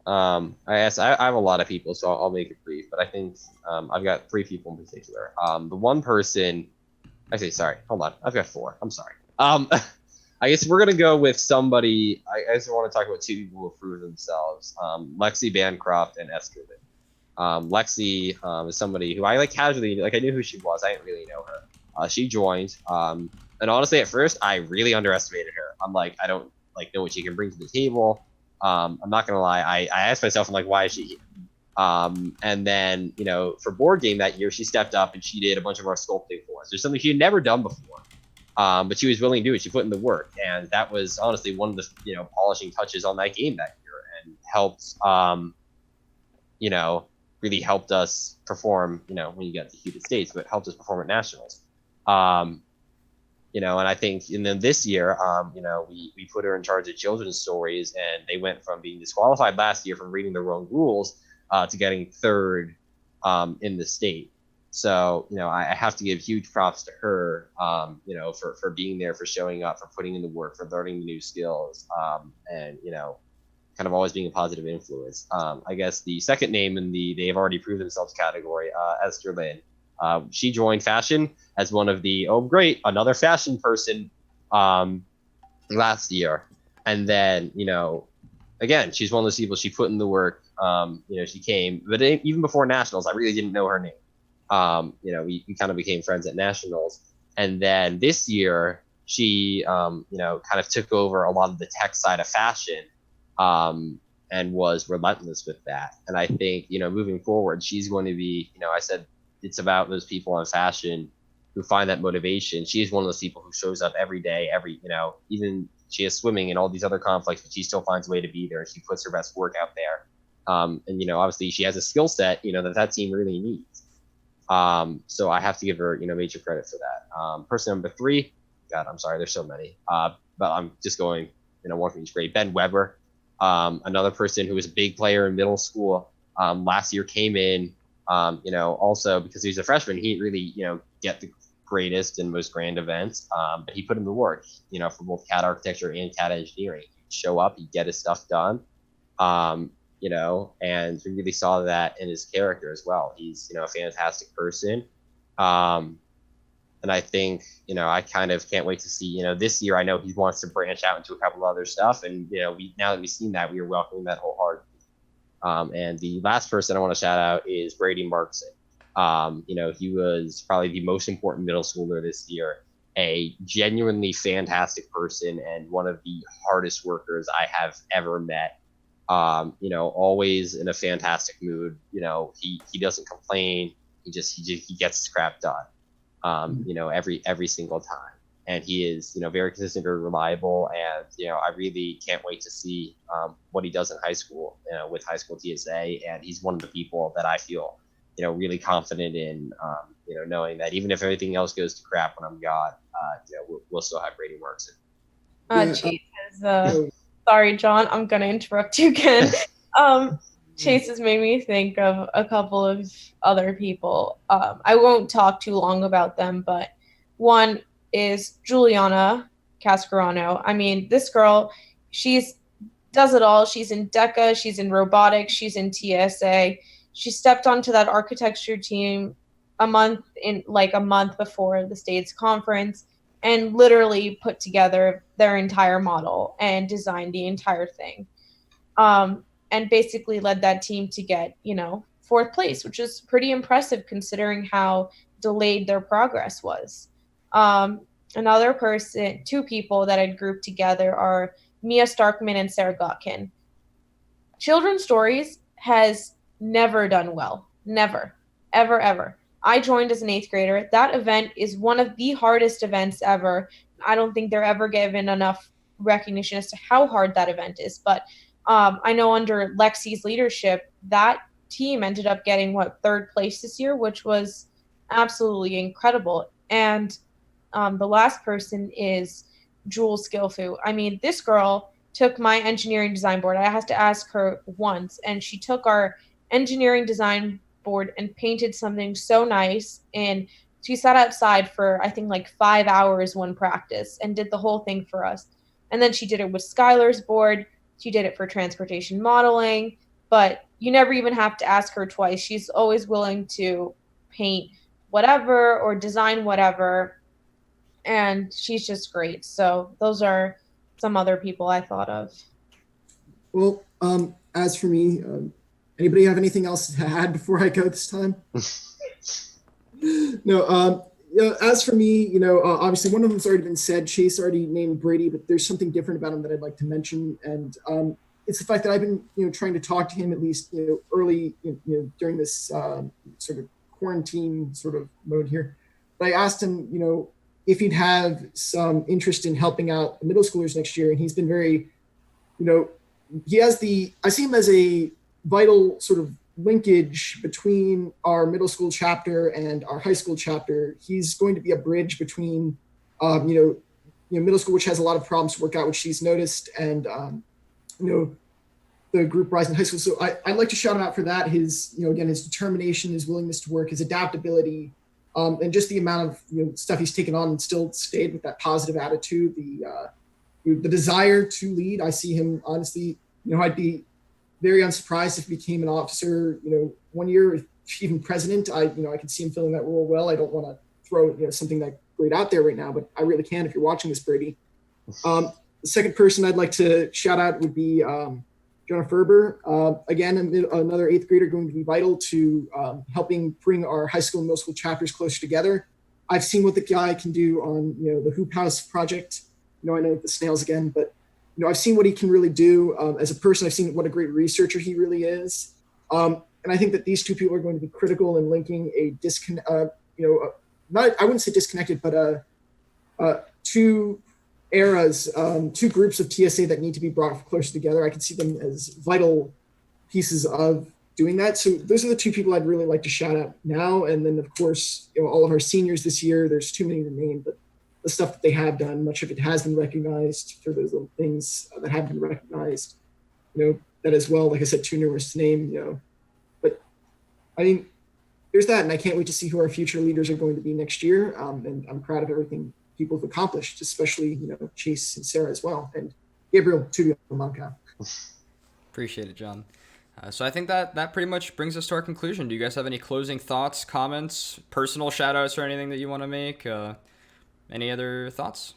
I have a lot of people, so I'll make it brief. But I think I've got three people in particular. The one person, hold on, I've got four. I'm sorry. I guess we're gonna go with somebody. I guess I want to talk about two people who proved themselves: Lexi Bancroft and Esther Lynn. Lexi is somebody who I casually, I knew who she was. I didn't really know her. She joined, and honestly, at first, I really underestimated her. I'm like, I don't know what she can bring to the table. I'm not gonna lie. I asked myself, I'm like, why is she here? And then, for board game that year, she stepped up and she did a bunch of our sculpting for us. There's something she had never done before. But she was willing to do it. She put in the work, and that was honestly one of the polishing touches on that game that year, and helped really helped us perform, when you get to United States, but helped us perform at nationals. And I think, and then this year, we put her in charge of children's stories, and they went from being disqualified last year from reading the wrong rules to getting third in the state. So, I have to give huge props to her, for being there, for showing up, for putting in the work, for learning new skills, and, kind of always being a positive influence. I guess the second name in the they've already proved themselves category, Esther Lynn. She joined fashion as one of the, another fashion person last year. And then, again, she's one of those people, she put in the work. She came, but even before nationals, I really didn't know her name. We kind of became friends at nationals. And then this year, she, kind of took over a lot of the tech side of fashion and was relentless with that. And I think, moving forward, she's going to be, I said, it's about those people in fashion who find that motivation. She's one of those people who shows up every day, even she has swimming and all these other conflicts, but she still finds a way to be there. She puts her best work out there. And, obviously she has a skill set, that team really needs. So I have to give her, major credit for that. Person number 3, God, I'm sorry, there's so many. But I'm just going, one from each grade. Ben Weber, another person who was a big player in middle school. Last year came in, also because he's a freshman, he didn't really, get the greatest and most grand events. But he put in the work, for both CAD architecture and CAD engineering. He'd show up, he'd get his stuff done. And we really saw that in his character as well. He's, a fantastic person. And I think, I kind of can't wait to see, this year, I know he wants to branch out into a couple other stuff. And, now that we've seen that, we are welcoming that wholeheartedly. And the last person I want to shout out is Brady Markson. He was probably the most important middle schooler this year, a genuinely fantastic person and one of the hardest workers I have ever met. Always in a fantastic mood. He doesn't complain. He gets his crap done. Every single time. And he is, very consistent, very reliable. And, I really can't wait to see what he does in high school, with high school TSA. And he's one of the people that I feel, really confident in, knowing that even if everything else goes to crap when I'm gone, we'll still have Brady Markson. Sorry, John, I'm going to interrupt you again. Chase has made me think of a couple of other people. I won't talk too long about them, but one is Juliana Cascarano. I mean, this girl, does it all. She's in DECA, she's in robotics, she's in TSA. She stepped onto that architecture team a month before the state's conference and literally put together their entire model and designed the entire thing. And basically led that team to get, 4th place, which is pretty impressive considering how delayed their progress was. Another person, 2 people that I'd grouped together are Mia Starkman and Sarah Gotkin. Children's Stories has never done well. Never. Ever, ever. I joined as an 8th grader. That event is one of the hardest events ever. I don't think they're ever given enough recognition as to how hard that event is. But I know under Lexi's leadership, that team ended up getting, 3rd place this year, which was absolutely incredible. And the last person is Jules Skillfu. I mean, this girl took my engineering design board. I had to ask her once, and she took our engineering design board and painted something so nice. And she sat outside for, I think, 5 hours one practice and did the whole thing for us. And then she did it with Skylar's board. She did it for transportation modeling. But you never even have to ask her twice. She's always willing to paint whatever or design whatever. And she's just great. So those are some other people I thought of. Well, as for me, anybody have anything else to add before I go this time? No. As for me, obviously one of them's already been said. Chase already named Brady, but there's something different about him that I'd like to mention, and it's the fact that I've been, trying to talk to him at least, early, during this sort of quarantine sort of mode here. But I asked him, if he'd have some interest in helping out the middle schoolers next year, and he's been very, I see him as a vital sort of linkage between our middle school chapter and our high school chapter. He's going to be a bridge between, middle school, which has a lot of problems to work out, which she's noticed, and the group Rise in High School. So I'd like to shout him out for that. His, again, his determination, his willingness to work, his adaptability, and just the amount of stuff he's taken on and still stayed with that positive attitude, the desire to lead. I see him, honestly, I'd be very unsurprised if he became an officer, one year, even president. I could see him filling that role well. I don't want to throw something that great out there right now, but I really can if you're watching this, Brady. The second person I'd like to shout out would be Jonah Ferber. Again, another 8th grader, going to be vital to helping bring our high school and middle school chapters closer together. I've seen what the guy can do on the Hoop House project. I know the snails again, but I've seen what he can really do as a person. I've seen what a great researcher he really is, and I think that these two people are going to be critical in linking a I wouldn't say disconnected, but two eras, two groups of TSA that need to be brought closer together. I can see them as vital pieces of doing that. So those are the two people I'd really like to shout out now. And then, of course, all of our seniors this year. There's too many to name, but the stuff that they have done, much of it has been recognized for those little things that have been recognized. That as well, like I said, too numerous to name. But I mean, there's that, and I can't wait to see who our future leaders are going to be next year. And I'm proud of everything people have accomplished, especially Chase and Sarah as well, and Gabriel Moncau. Appreciate it, John. So I think that pretty much brings us to our conclusion. Do you guys have any closing thoughts, comments, personal shout outs, or anything that you want to make? Any other thoughts?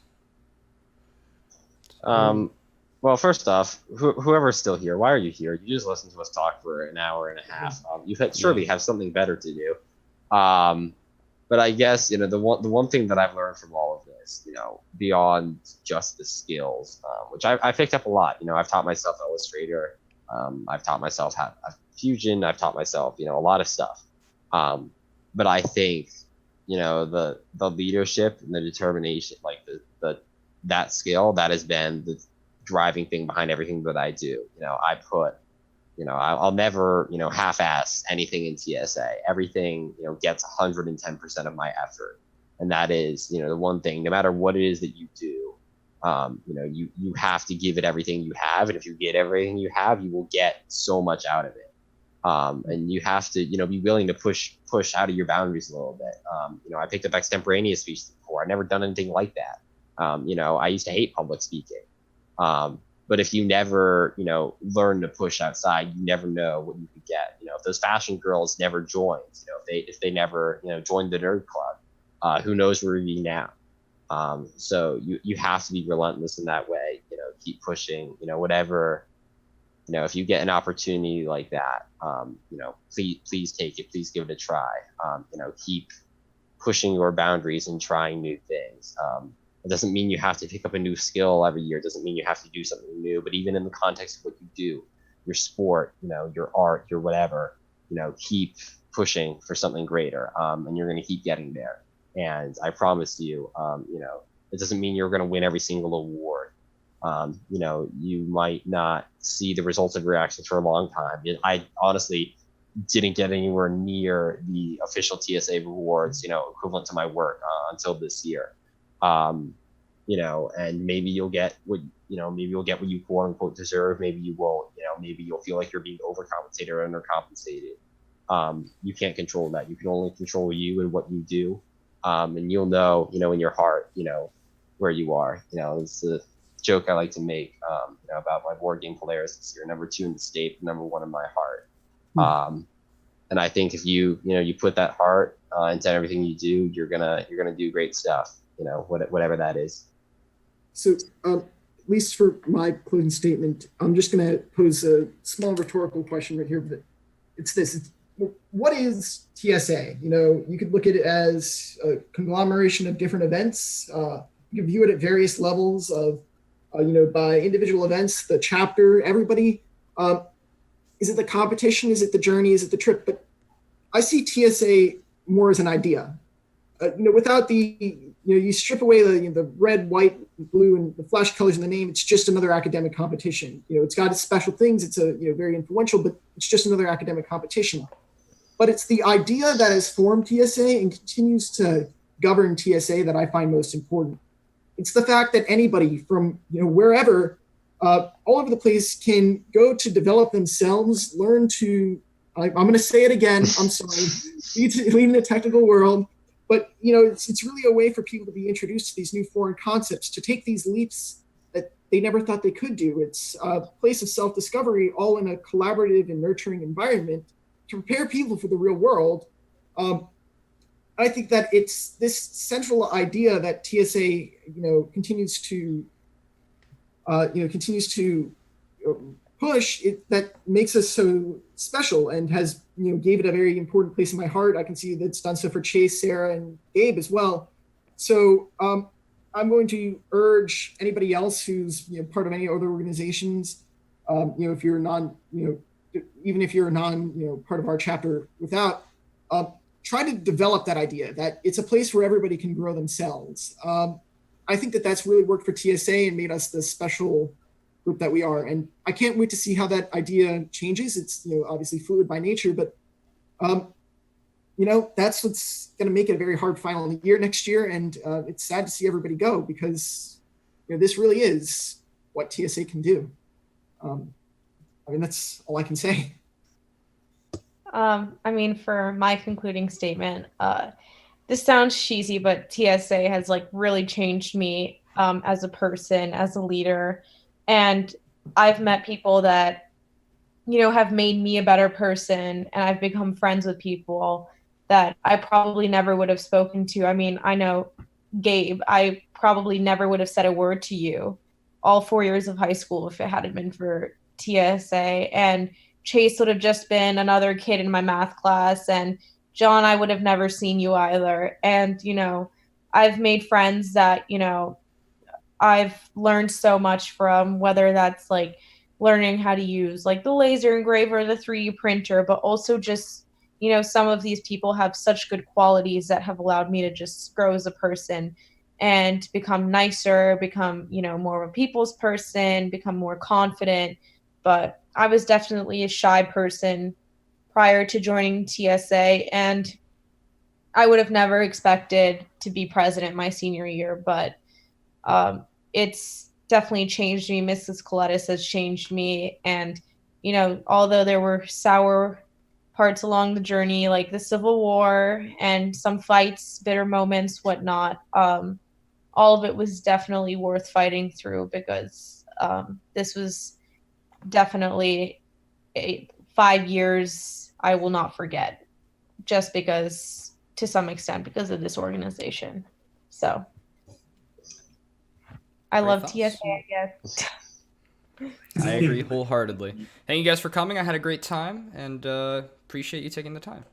Well, first off, whoever's still here, why are you here? You just listened to us talk for an hour and a half. You surely have something better to do. But I guess, the one thing that I've learned from all of this, beyond just the skills, which I picked up a lot. I've taught myself Illustrator. I've taught myself Fusion. I've taught myself, a lot of stuff. But I think, the leadership and the determination, like that skill, that has been the driving thing behind everything that I do. I'll never, half-ass anything in TSA. Everything, gets 110% of my effort. And that is, the one thing, no matter what it is that you do, you have to give it everything you have. And if you get everything you have, you will get so much out of it. And you have to, be willing to push out of your boundaries a little bit. I picked up extemporaneous speech before. I've never done anything like that. I used to hate public speaking. But if you never, learn to push outside, you never know what you could get. If those fashion girls never joined, if they never, joined the nerd club, who knows where we'd be now. So you have to be relentless in that way. Keep pushing. Whatever. If you get an opportunity like that, please take it. Please give it a try. Keep pushing your boundaries and trying new things. It doesn't mean you have to pick up a new skill every year. It doesn't mean you have to do something new. But even in the context of what you do, your sport, your art, your whatever, keep pushing for something greater. And you're going to keep getting there. And I promise you, it doesn't mean you're going to win every single award. You might not see the results of your actions for a long time. I honestly didn't get anywhere near the official TSA rewards, equivalent to my work until this year. And maybe you'll get what you quote unquote deserve. Maybe you won't, maybe you'll feel like you're being overcompensated or undercompensated. You can't control that. You can only control you and what you do. And you'll know, in your heart, where you are. It's a joke I like to make, about my board game players this year. Number 2 in the state, number 1 in my heart. And I think if you put that heart into everything you do, you're gonna do great stuff. Whatever that is. So, at least for my closing statement, I'm just going to pose a small rhetorical question right here. But it's this: what is TSA? You could look at it as a conglomeration of different events. You can view it at various levels of, by individual events, the chapter, everybody. Is it the competition? Is it the journey? Is it the trip? But I see TSA more as an idea. without you strip away the red, white, blue, and the flash colors in the name, it's just another academic competition. It's got its special things. It's very influential, but it's just another academic competition. But it's the idea that has formed TSA and continues to govern TSA that I find most important. It's the fact that anybody from wherever, all over the place, can go to develop themselves, learn to. I'm going to say it again. I'm sorry. Lead in the technical world, but it's really a way for people to be introduced to these new foreign concepts, to take these leaps that they never thought they could do. It's a place of self-discovery, all in a collaborative and nurturing environment to prepare people for the real world. I think that it's this central idea that TSA, continues to push it, that makes us so special and has, gave it a very important place in my heart. I can see that's done so for Chase, Sarah, and Gabe as well. So I'm going to urge anybody else who's part of any other organizations, if you're even if you're part of our chapter without, try to develop that idea that it's a place where everybody can grow themselves. I think that that's really worked for TSA and made us the special group that we are. And I can't wait to see how that idea changes. It's, obviously fluid by nature, but, that's what's going to make it a very hard final year next year. And it's sad to see everybody go because, this really is what TSA can do. That's all I can say. For my concluding statement, this sounds cheesy, but TSA has really changed me as a person, as a leader. And I've met people that, have made me a better person. And I've become friends with people that I probably never would have spoken to. I know Gabe, I probably never would have said a word to you all 4 years of high school if it hadn't been for TSA. And Chase would have just been another kid in my math class. And John, I would have never seen you either. And, I've made friends that, I've learned so much from, whether that's learning how to use the laser engraver, the 3D printer, but also just, some of these people have such good qualities that have allowed me to just grow as a person and become nicer, become, more of a people's person, become more confident. But I was definitely a shy person prior to joining TSA, and I would have never expected to be president my senior year, but it's definitely changed me. Mrs. Kolettis has changed me. And, although there were sour parts along the journey, like the Civil War and some fights, bitter moments, whatnot, all of it was definitely worth fighting through because this was definitely 5 years I will not forget, just because, to some extent, because of this organization. So I Great love thoughts. TSA, I guess. I agree wholeheartedly. Thank you guys for coming. I had a great time and appreciate you taking the time.